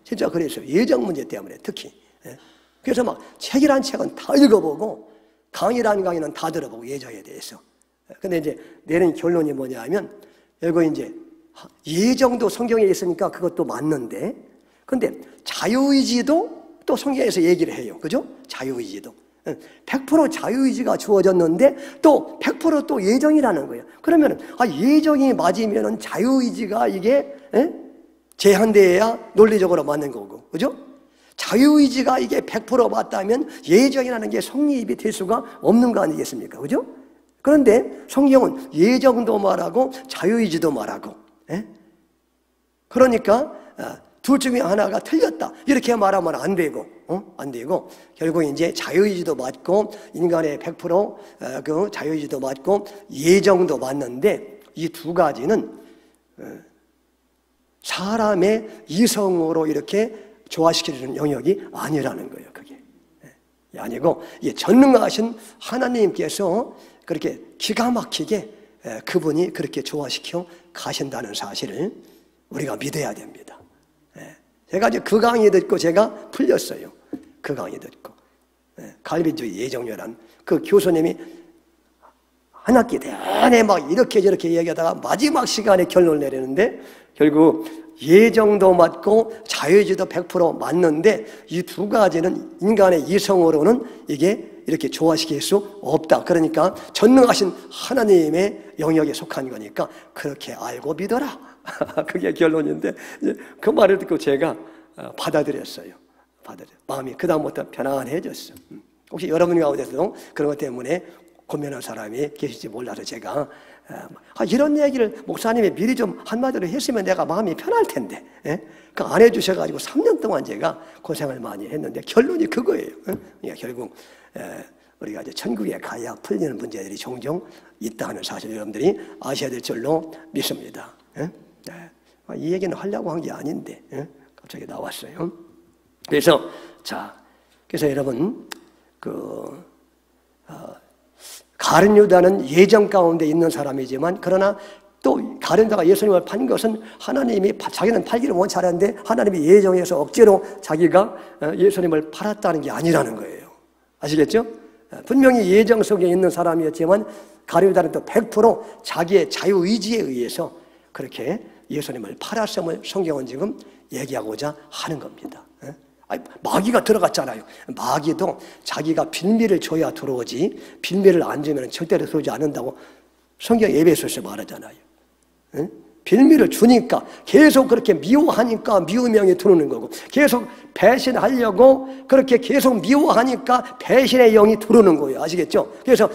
진짜 그랬어요. 예정 문제 때문에 특히. 그래서 막 책이란 책은 다 읽어보고 강의란 강의는 다 들어보고 예정에 대해서. 근데 이제 내린 결론이 뭐냐면 이거 이제 예정도 성경에 있으니까 그것도 맞는데 근데 자유의지도 또 성경에서 얘기를 해요. 그죠? 자유의지도. 100% 자유의지가 주어졌는데 또 100% 또 예정이라는 거예요. 그러면 예정이 맞으면 자유의지가 이게 제한되어야 논리적으로 맞는 거고. 그죠? 자유의지가 이게 100% 맞다면 예정이라는 게 성립이 될 수가 없는 거 아니겠습니까? 그죠? 그런데 성경은 예정도 말하고 자유의지도 말하고. 그러니까 둘 중에 하나가 틀렸다 이렇게 말하면 안 되고 안 되고 결국 이제 자유의지도 맞고 인간의 100% 그 자유의지도 맞고 예정도 맞는데 이 두 가지는 사람의 이성으로 이렇게 조화시키는 영역이 아니라는 거예요. 그게 아니고 전능하신 하나님께서 그렇게 기가 막히게 그분이 그렇게 조화시켜 가신다는 사실을 우리가 믿어야 됩니다. 제가 이제 그 강의 듣고 제가 풀렸어요. 그 강의 듣고. 갈비주의 예정료란 그 교수님이 한 학기 내내 막 이렇게 저렇게 얘기하다가 마지막 시간에 결론을 내리는데 결국 예정도 맞고 자유의지도 100% 맞는데 이 두 가지는 인간의 이성으로는 이게 이렇게 조화시킬 수 없다. 그러니까 전능하신 하나님의 영역에 속한 거니까 그렇게 알고 믿어라. 그게 결론인데 그 말을 듣고 제가 받아들였어요. 마음이 그다음부터 편안해졌어. 혹시 여러분 가운데서도 그런 것 때문에 고민한 사람이 계실지 몰라서 제가 이런 얘기를 목사님이 미리 좀 한마디로 했으면 내가 마음이 편할 텐데 그 안 해주셔가지고 3년 동안 제가 고생을 많이 했는데 결론이 그거예요. 그러니까 결국 우리가 이제 천국에 가야 풀리는 문제들이 종종 있다는 사실 여러분들이 아셔야 될 줄로 믿습니다. 이 얘기는 하려고 한 게 아닌데 갑자기 나왔어요. 그래서 그래서 여러분 가룟유다는 예정 가운데 있는 사람이지만 그러나 또 가룟유다가 예수님을 판 것은 하나님이 자기는 팔기를 원치 않았는데 하나님이 예정해서 억지로 자기가 예수님을 팔았다는 게 아니라는 거예요. 아시겠죠? 분명히 예정 속에 있는 사람이었지만 가룟유다는 또 100% 자기의 자유의지에 의해서 그렇게 예수님을 팔았음을 성경은 지금 얘기하고자 하는 겁니다. 마귀가 들어갔잖아요. 마귀도 자기가 빌미를 줘야 들어오지 빌미를 안 주면 절대로 들어오지 않는다고 성경 에베소서에 말하잖아요. 빌미를 주니까 계속 그렇게 미워하니까 미움의 영이 들어오는 거고 계속 배신하려고 그렇게 계속 미워하니까 배신의 영이 들어오는 거예요. 아시겠죠? 그래서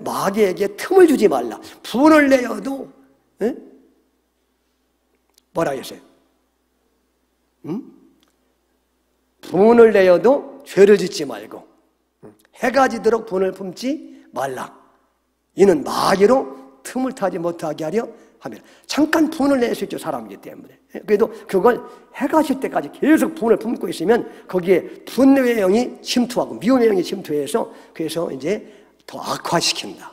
마귀에게 틈을 주지 말라. 분을 내어도 뭐라 했어요? 분을 내어도 죄를 짓지 말고 해가 지도록 분을 품지 말라. 이는 마귀로 틈을 타지 못하게 하려 하면 잠깐 분을 낼 수 있죠. 사람이기 때문에. 그래도 그걸 해가 질 때까지 계속 분을 품고 있으면 거기에 분노의 영이 침투하고 미움의 영이 침투해서 그래서 이제 더 악화시킨다.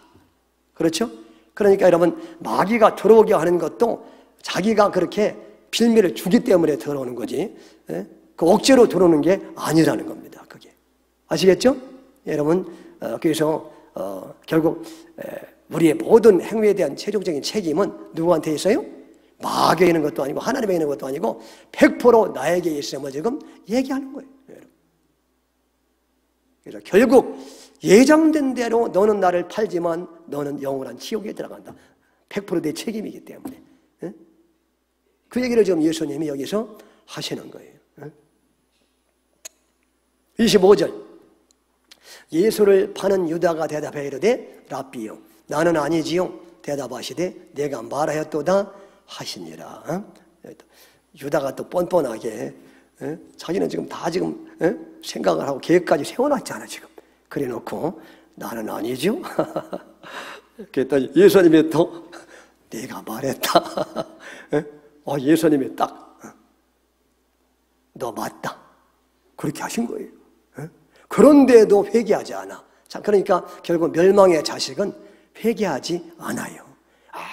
그렇죠? 그러니까 여러분 마귀가 들어오게 하는 것도 자기가 그렇게 빌미를 주기 때문에 들어오는 거지, 예? 그 억지로 들어오는 게 아니라는 겁니다. 그게 아시겠죠? 여러분, 그래서 결국 우리의 모든 행위에 대한 최종적인 책임은 누구한테 있어요? 마귀에 있는 것도 아니고 하나님에 있는 것도 아니고 100% 나에게 있음을 지금 얘기하는 거예요. 그래서 결국 예정된 대로 너는 나를 팔지만 너는 영원한 지옥에 들어간다. 100% 내 책임이기 때문에. 그 얘기를 지금 예수님이 여기서 하시는 거예요. 25절, 예수를 파는 유다가 대답하여 이르되 랍비요 나는 아니지요. 대답하시되 내가 말하였도다 하시니라. 유다가 또 뻔뻔하게 자기는 지금 다 생각을 하고 계획까지 세워놨잖아 지금. 그래 놓고 나는 아니죠. 그랬더니 예수님이 또 내가 말했다. 예수님이 딱 너 맞다 그렇게 하신 거예요. 그런데도 회개하지 않아. 자, 그러니까 결국 멸망의 자식은 회개하지 않아요.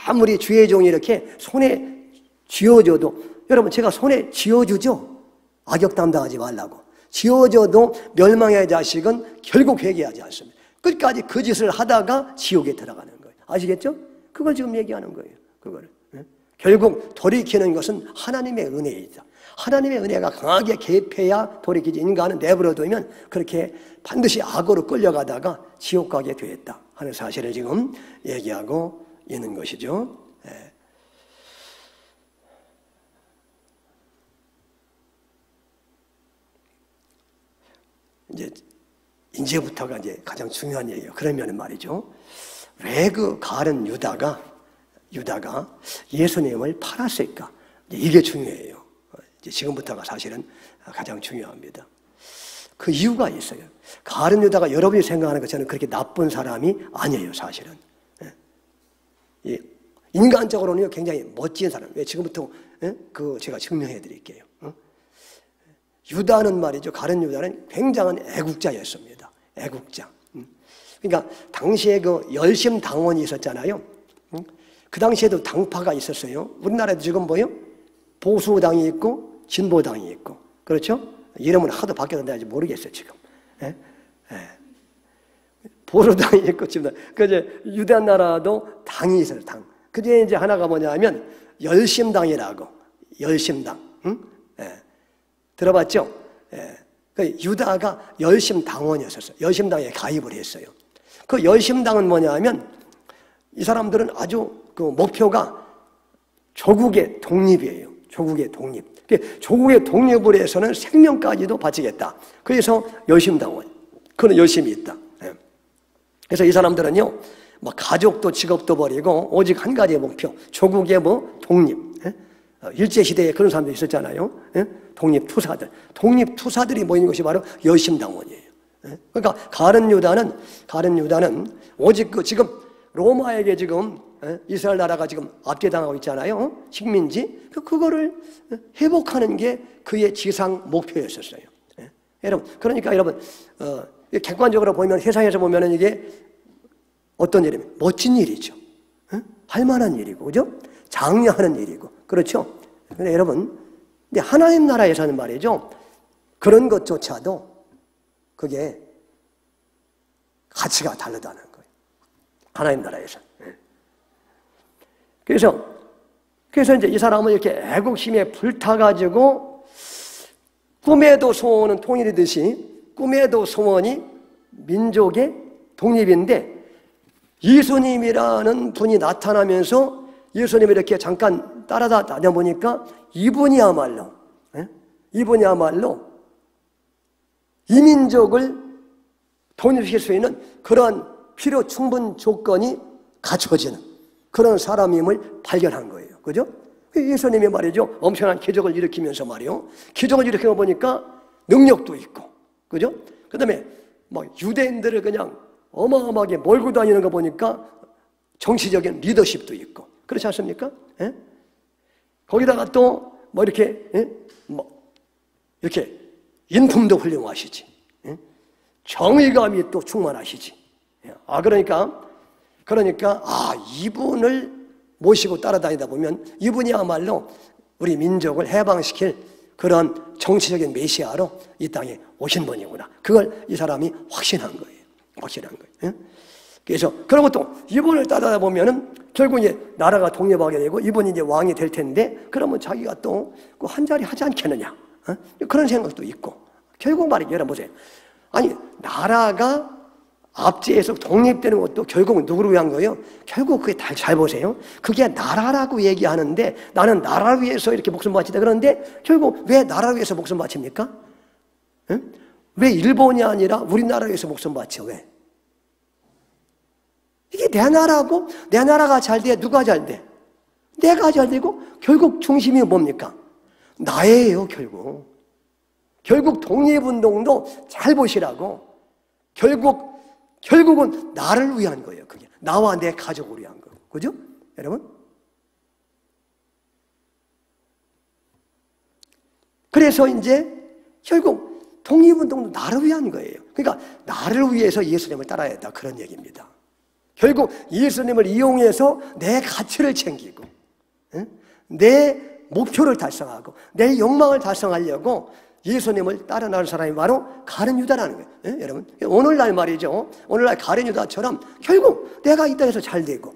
아무리 주의 종이 이렇게 손에 쥐어줘도, 여러분 제가 손에 쥐어주죠? 악역 담당하지 말라고. 쥐어줘도 멸망의 자식은 결국 회개하지 않습니다. 끝까지 그 짓을 하다가 지옥에 들어가는 거예요. 아시겠죠? 그걸 지금 얘기하는 거예요. 그거를. 결국 돌이키는 것은 하나님의 은혜이다. 하나님의 은혜가 강하게 개입해야 돌이키지. 인간은 내버려두면 그렇게 반드시 악으로 끌려가다가 지옥 가게 되었다 하는 사실을 지금 얘기하고 있는 것이죠. 이제부터가 이제 가장 중요한 얘기예요. 그러면 말이죠. 왜 그 가룟 유다가 예수님을 팔았을까? 이게 중요해요. 이제 지금부터가 사실은 가장 중요합니다. 그 이유가 있어요. 가룟 유다가 여러분이 생각하는 것처럼 그렇게 나쁜 사람이 아니에요, 사실은. 인간적으로는 굉장히 멋진 사람. 왜 지금부터 그 제가 증명해 드릴게요. 유다는 말이죠. 가룟 유다는 굉장한 애국자였습니다. 애국자. 그러니까 당시에 그 열심당원이 있었잖아요. 그 당시에도 당파가 있었어요. 우리나라에도 지금 뭐요? 보수당이 있고 진보당이 있고, 그렇죠? 이름은 하도 바뀌었는데 아직 모르겠어요 지금. 보수당이 있고 진보당. 그 이제 유대 나라도 당이 있어요. 당. 그 중에 이제 하나가 뭐냐면 열심당이라고. 열심당. 들어봤죠? 그 유다가 열심당원이었어요. 열심당에 가입을 했어요. 그 열심당은 뭐냐면 이 사람들은 아주 그 목표가 조국의 독립이에요. 조국의 독립. 조국의 독립을 해서는 생명까지도 바치겠다. 그래서 열심당원. 그런 열심이 있다. 그래서 이 사람들은요, 막 가족도 직업도 버리고 오직 한 가지의 목표, 조국의 독립. 일제시대에 그런 사람들이 있었잖아요. 독립투사들. 독립투사들이 모이는 것이 바로 열심당원이에요. 그러니까 가룟 유다는 오직 지금 로마에게 지금 이스라엘 나라가 지금 압제당하고 있잖아요. 식민지. 그거를 회복하는 게 그의 지상 목표였었어요. 여러분, 그러니까 여러분, 객관적으로 보면, 세상에서 보면은 이게 어떤 일이면 멋진 일이죠. 할 만한 일이고, 그죠? 장려하는 일이고, 그렇죠? 근데 여러분, 근데 하나님 나라에서는 말이죠. 그런 것조차도 그게 가치가 다르다는 거예요. 하나님 나라에서. 그래서 이제 이 사람은 이렇게 애국심에 불타가지고 꿈에도 소원은 통일이듯이 꿈에도 소원이 민족의 독립인데 예수님이라는 분이 나타나면서 예수님을 이렇게 잠깐 따라다녀 보니까 이분이야말로 이민족을 독립시킬 수 있는 그러한 필요 충분 조건이 갖춰지는 그런 사람임을 발견한 거예요. 그죠? 예수님이 말이죠. 엄청난 기적을 일으키면서 말이요. 기적을 일으켜 보니까 능력도 있고, 그죠? 그 다음에 막 유대인들을 그냥 어마어마하게 몰고 다니는 거 보니까 정치적인 리더십도 있고, 그렇지 않습니까? 거기다가 또 뭐 이렇게, 이렇게 인품도 훌륭하시지. 정의감이 또 충만하시지. 그러니까 이분을 모시고 따라다니다 보면 이분이야말로 우리 민족을 해방시킬 그런 정치적인 메시아로 이 땅에 오신 분이구나. 그걸 이 사람이 확신한 거예요. 확신한 거예요. 그래서 그런 것도 이분을 따라다 보면은 결국 이제 나라가 독립하게 되고 이분이 이제 왕이 될 텐데 그러면 자기가 또 그 한 자리 하지 않겠느냐. 그런 생각도 있고. 결국 말이죠. 여러분 보세요. 아니 나라가 압제해서 독립되는 것도 결국은 누구를 위한 거예요? 결국 그게 잘 보세요. 그게 나라라고 얘기하는데 나는 나라를 위해서 이렇게 목숨 바치다 그러는데 결국 왜 나라를 위해서 목숨 바칩니까? 응? 왜 일본이 아니라 우리나라를 위해서 목숨 바쳐? 왜? 이게 내 나라고 내 나라가 잘 돼. 누가 잘 돼? 내가 잘 되고 결국 중심이 뭡니까? 나예요. 결국 독립운동도 잘 보시라고 결국은 나를 위한 거예요. 그게 나와 내 가족을 위한 거예요. 그죠? 여러분? 그래서 이제 결국 독립운동도 나를 위한 거예요. 그러니까 나를 위해서 예수님을 따라야 했다. 그런 얘기입니다. 결국 예수님을 이용해서 내 가치를 챙기고 내 목표를 달성하고 내 욕망을 달성하려고 예수님을 따라 나가는 사람이 바로 가룟 유다라는 거예요. 여러분 오늘날 말이죠. 오늘날 가룟 유다처럼 결국 내가 이 땅에서 잘 되고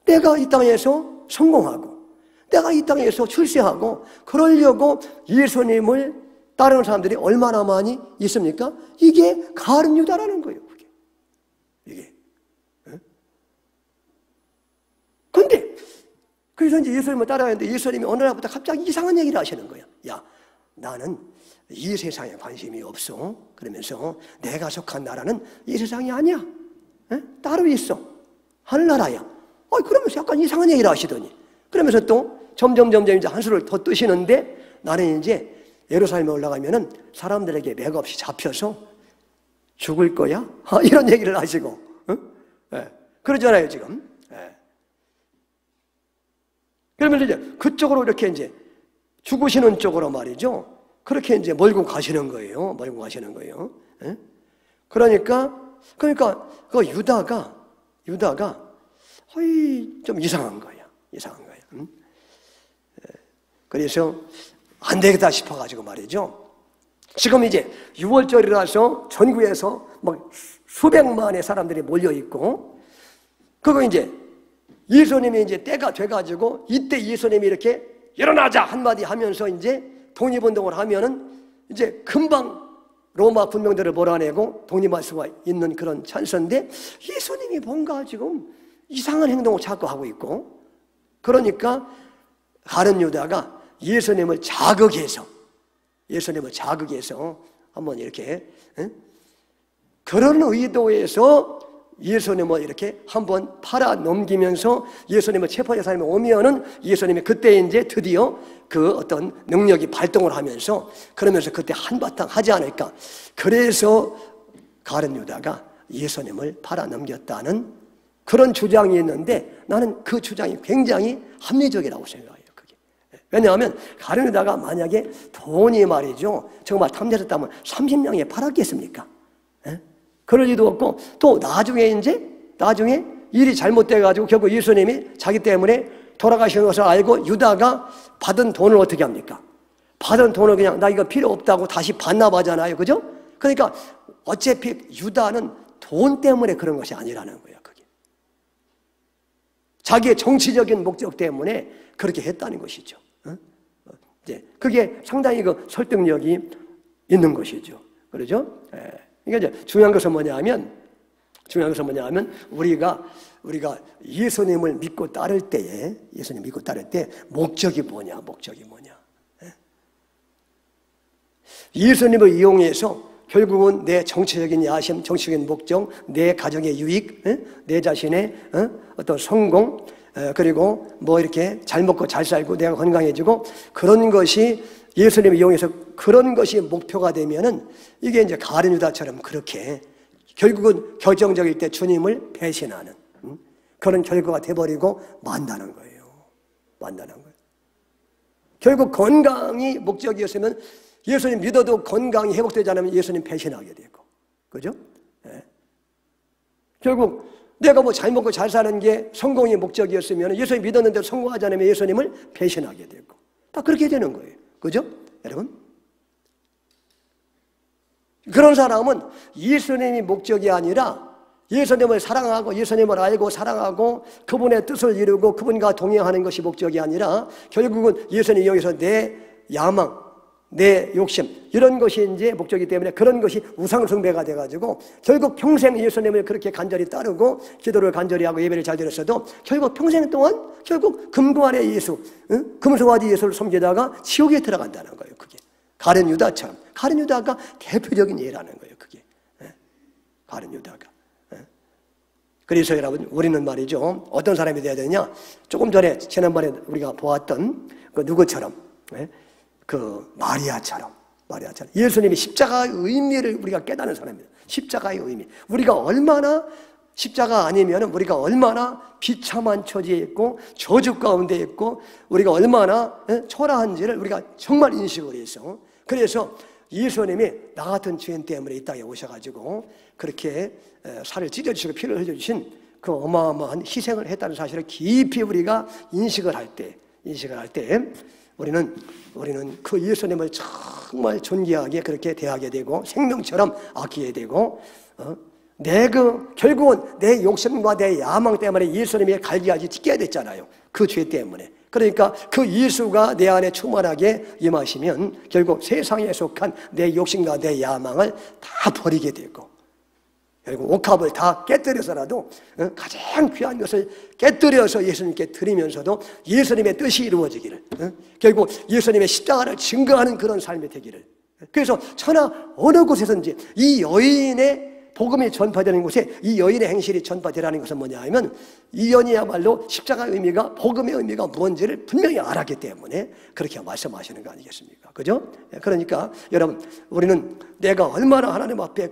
내가 이 땅에서 성공하고 내가 이 땅에서 출세하고 그러려고 예수님을 따르는 사람들이 얼마나 많이 있습니까? 이게 가룟 유다라는 거예요. 이게. 근데 그래서 이제 예수님을 따라가는데 예수님이 어느 날부터 갑자기 이상한 얘기를 하시는 거예요. 야, 나는 이 세상에 관심이 없어. 그러면서 내가 속한 나라는 이 세상이 아니야. 따로 있어. 하늘나라야. 그러면서 약간 이상한 얘기를 하시더니 그러면서 또 점점 이제 한수를 더 뜨시는데 나는 이제 예루살렘에 올라가면은 사람들에게 맥없이 잡혀서 죽을 거야? 이런 얘기를 하시고 그러잖아요 지금. 그러면 이제 그쪽으로 이렇게 이제 죽으시는 쪽으로 말이죠. 그렇게 이제 몰고 가시는 거예요. 몰고 가시는 거예요. 그러니까 그 유다가 좀 이상한 거예요. 이상한 거예요. 그래서 안 되겠다 싶어가지고 말이죠. 지금 이제 6월절이라서 전국에서 막 수백만의 사람들이 몰려 있고, 그거 이제 예수님이 이제 때가 돼가지고 이때 예수님이 이렇게 일어나자 한마디 하면서 이제 독립운동을 하면은 이제 금방 로마 군병들을 몰아내고 독립할 수가 있는 그런 찬스인데 예수님이 뭔가 지금 이상한 행동을 자꾸 하고 있고, 그러니까 가룟 유다가 예수님을 자극해서 한번 이렇게 그런 의도에서 예수님을 이렇게 한번 팔아 넘기면서 예수님을 체포할 사람이 오면은 예수님이 그때 이제 드디어 그 어떤 능력이 발동을 하면서 그러면서 그때 한바탕 하지 않을까. 그래서 가룟 유다가 예수님을 팔아 넘겼다는 그런 주장이 있는데 나는 그 주장이 굉장히 합리적이라고 생각해요. 그게. 왜냐하면 가룟 유다가 만약에 돈이 말이죠 정말 탐내셨다면 30냥에 팔았겠습니까? 그럴 리도 없고, 또 나중에 일이 잘못돼가지고 결국 예수님이 자기 때문에 돌아가시는 것을 알고 유다가 받은 돈을 어떻게 합니까? 받은 돈을 그냥 나 이거 필요 없다고 다시 반납하잖아요. 그죠? 그러니까 어차피 유다는 돈 때문에 그런 것이 아니라는 거예요. 그게. 자기의 정치적인 목적 때문에 그렇게 했다는 것이죠. 이제 그게 상당히 그 설득력이 있는 것이죠. 그러죠? 그러니까 이제 중요한 것은 뭐냐면 우리가 예수님을 믿고 따를 때에 목적이 뭐냐? 예수님을 이용해서 결국은 내 정치적인 야심, 정치적인 목적, 내 가정의 유익, 내 자신의 어떤 성공, 그리고 뭐 이렇게 잘 먹고 잘 살고 내가 건강해지고 그런 것이 예수님을 이용해서 그런 것이 목표가 되면은 이게 이제 가룟 유다처럼 그렇게 결국은 결정적일 때 주님을 배신하는 그런 결과가 돼버리고 만다는 거예요. 결국 건강이 목적이었으면 예수님 믿어도 건강이 회복되지 않으면 예수님 배신하게 되고, 그죠? 결국 내가 뭐 잘 먹고 잘 사는 게 성공의 목적이었으면 예수님 믿었는데 성공하지 않으면 예수님을 배신하게 되고 다 그렇게 되는 거예요. 그죠? 여러분? 그런 사람은 예수님이 목적이 아니라 예수님을 사랑하고 예수님을 알고 사랑하고 그분의 뜻을 이루고 그분과 동행하는 것이 목적이 아니라 결국은 예수님 여기서 내 야망, 내 욕심 이런 것이 이제 목적이기 때문에 그런 것이 우상숭배가 돼가지고 결국 평생 예수님을 그렇게 간절히 따르고 기도를 간절히 하고 예배를 잘 드렸어도 결국 평생 동안 결국 금고안의 예수, 금송아지 예수를 섬기다가 지옥에 들어간다는 거예요. 그게 가룟 유다처럼. 가룟 유다가 대표적인 예라는 거예요. 그게 가룟 유다가. 그래서 여러분 우리는 말이죠, 어떤 사람이 돼야 되느냐, 조금 전에 지난번에 우리가 보았던 그 누구처럼, 그 마리아처럼 예수님이 십자가의 의미를 우리가 깨닫는 사람입니다. 십자가의 의미, 우리가 얼마나 십자가 아니면 우리가 얼마나 비참한 처지에 있고 저주 가운데 있고 우리가 얼마나 초라한지를 우리가 정말 인식을 해서, 그래서 예수님이 나 같은 죄인 때문에 이 땅에 오셔가지고 그렇게 살을 찢어주시고 피를 흘려주신 그 어마어마한 희생을 했다는 사실을 깊이 우리가 인식을 할 때 우리는 그 예수님을 정말 존귀하게 그렇게 대하게 되고 생명처럼 아끼게 되고, 결국은 내 욕심과 내 야망 때문에 예수님의 갈기까지 찢겨야 됐잖아요. 그 죄 때문에. 그러니까 그 예수가 내 안에 충만하게 임하시면 결국 세상에 속한 내 욕심과 내 야망을 다 버리게 되고, 결국 옥합을 다 깨뜨려서라도 가장 귀한 것을 깨뜨려서 예수님께 드리면서도 예수님의 뜻이 이루어지기를, 결국 예수님의 십자가를 증거하는 그런 삶이 되기를. 그래서 천하 어느 곳에서든지 이 여인의 복음이 전파되는 곳에 이 여인의 행실이 전파되라는 것은 뭐냐 하면, 이 여인이야말로 십자가의 의미가, 복음의 의미가 뭔지를 분명히 알았기 때문에 그렇게 말씀하시는 거 아니겠습니까? 그죠? 그러니까 여러분, 우리는 내가 얼마나 하나님 앞에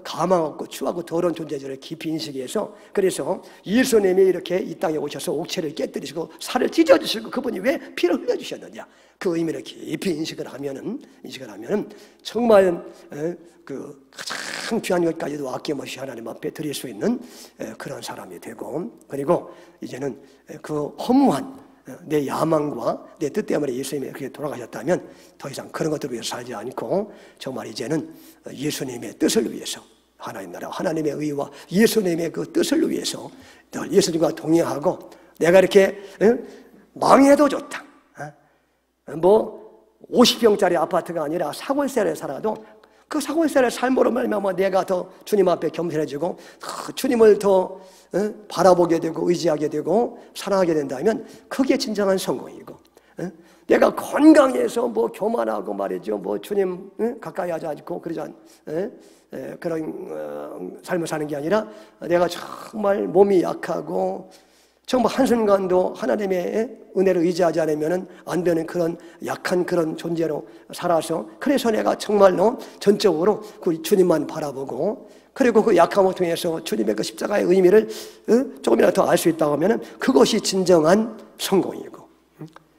가망 없고 추하고 더러운 존재들을 깊이 인식해서, 그래서 예수님이 이렇게 이 땅에 오셔서 옥체를 깨뜨리시고 살을 찢어주시고 그분이 왜 피를 흘려주셨느냐, 그 의미를 깊이 인식을 하면은 정말 그 가장 귀한 것까지도 아낌없이 하나님 앞에 드릴 수 있는 그런 사람이 되고, 그리고 이제는 그 허무한 내 야망과 내 뜻 때문에 예수님이 그렇게 돌아가셨다면 더 이상 그런 것들을 위해서 살지 않고 정말 이제는 예수님의 뜻을 위해서, 하나님 나라 하나님의 의와 예수님의 그 뜻을 위해서 늘 예수님과 동행하고, 내가 이렇게 망해도 좋다, 뭐 50평짜리 아파트가 아니라 사골세를 살아도 그 사골세를 삶으로 말미암아 내가 더 주님 앞에 겸손해지고 주님을 더 바라보게 되고 의지하게 되고 사랑하게 된다면 그게 진정한 성공이고, 내가 건강해서 뭐 교만하고 말이죠, 뭐 주님 가까이 하지 않고 그러지 그런 삶을 사는 게 아니라, 내가 정말 몸이 약하고 정말 한순간도 하나님의 은혜를 의지하지 않으면 안 되는 그런 약한 그런 존재로 살아서, 그래서 내가 정말로 전적으로 그 주님만 바라보고, 그리고 그 약함을 통해서 주님의 그 십자가의 의미를 조금이라도 더 알 수 있다고 하면 그것이 진정한 성공이고.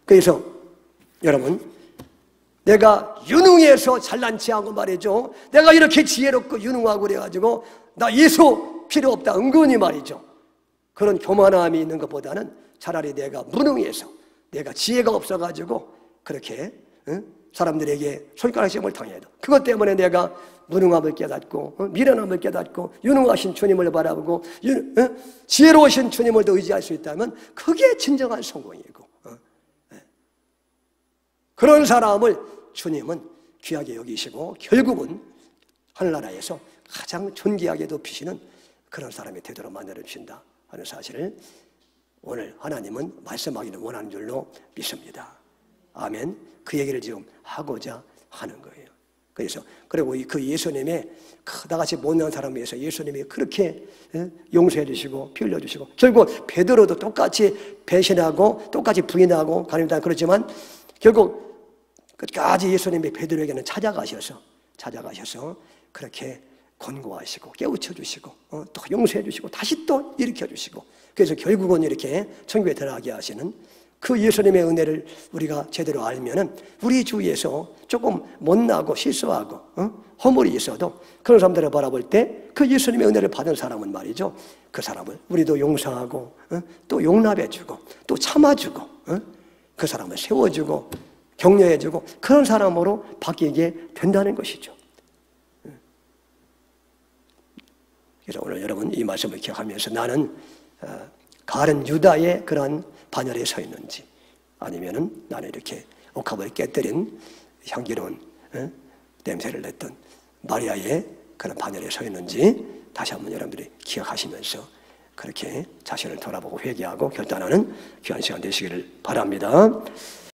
그래서 여러분, 내가 유능해서 잘난 체하고 말이죠, 내가 이렇게 지혜롭고 유능하고 그래가지고 나 예수 필요 없다, 은근히 말이죠, 그런 교만함이 있는 것보다는 차라리 내가 무능해서, 내가 지혜가 없어가지고 그렇게 사람들에게 손가락질을 당해도 그것 때문에 내가 무능함을 깨닫고 미련함을 깨닫고 유능하신 주님을 바라보고 지혜로우신 주님을 더 의지할 수 있다면 그게 진정한 성공이고, 그런 사람을 주님은 귀하게 여기시고 결국은 하늘나라에서 가장 존귀하게 높이시는 그런 사람이 되도록 만들어 주신다 하는 사실을 오늘 하나님은 말씀하기는 원하는 줄로 믿습니다. 아멘. 그 얘기를 지금 하고자 하는 거예요. 그래서 그리고 그 예수님의 나같이 못난 사람을 위해서 예수님이 그렇게 용서해 주시고 피 흘려 주시고, 결국 베드로도 똑같이 배신하고 똑같이 부인하고 가림다 그렇지만 결국 끝까지 예수님이 베드로에게는 찾아가셔서 그렇게 권고하시고 깨우쳐 주시고 또 용서해 주시고 다시 또 일으켜 주시고, 그래서 결국은 이렇게 천국에 들어가게 하시는 그 예수님의 은혜를 우리가 제대로 알면은 우리 주위에서 조금 못나고 실수하고 허물이 있어도 그런 사람들을 바라볼 때 그 예수님의 은혜를 받은 사람은 말이죠, 그 사람을 우리도 용서하고 또 용납해주고 또 참아주고 그 사람을 세워주고 격려해주고 그런 사람으로 바뀌게 된다는 것이죠. 그래서 오늘 여러분 이 말씀을 기억하면서 나는 가룟 유다의 그러한 반열에 서 있는지, 아니면은 나는 이렇게 옥합을 깨뜨린 향기로운 냄새를 냈던 마리아의 그런 반열에 서 있는지 다시 한번 여러분들이 기억하시면서 그렇게 자신을 돌아보고 회개하고 결단하는 귀한 시간 되시기를 바랍니다.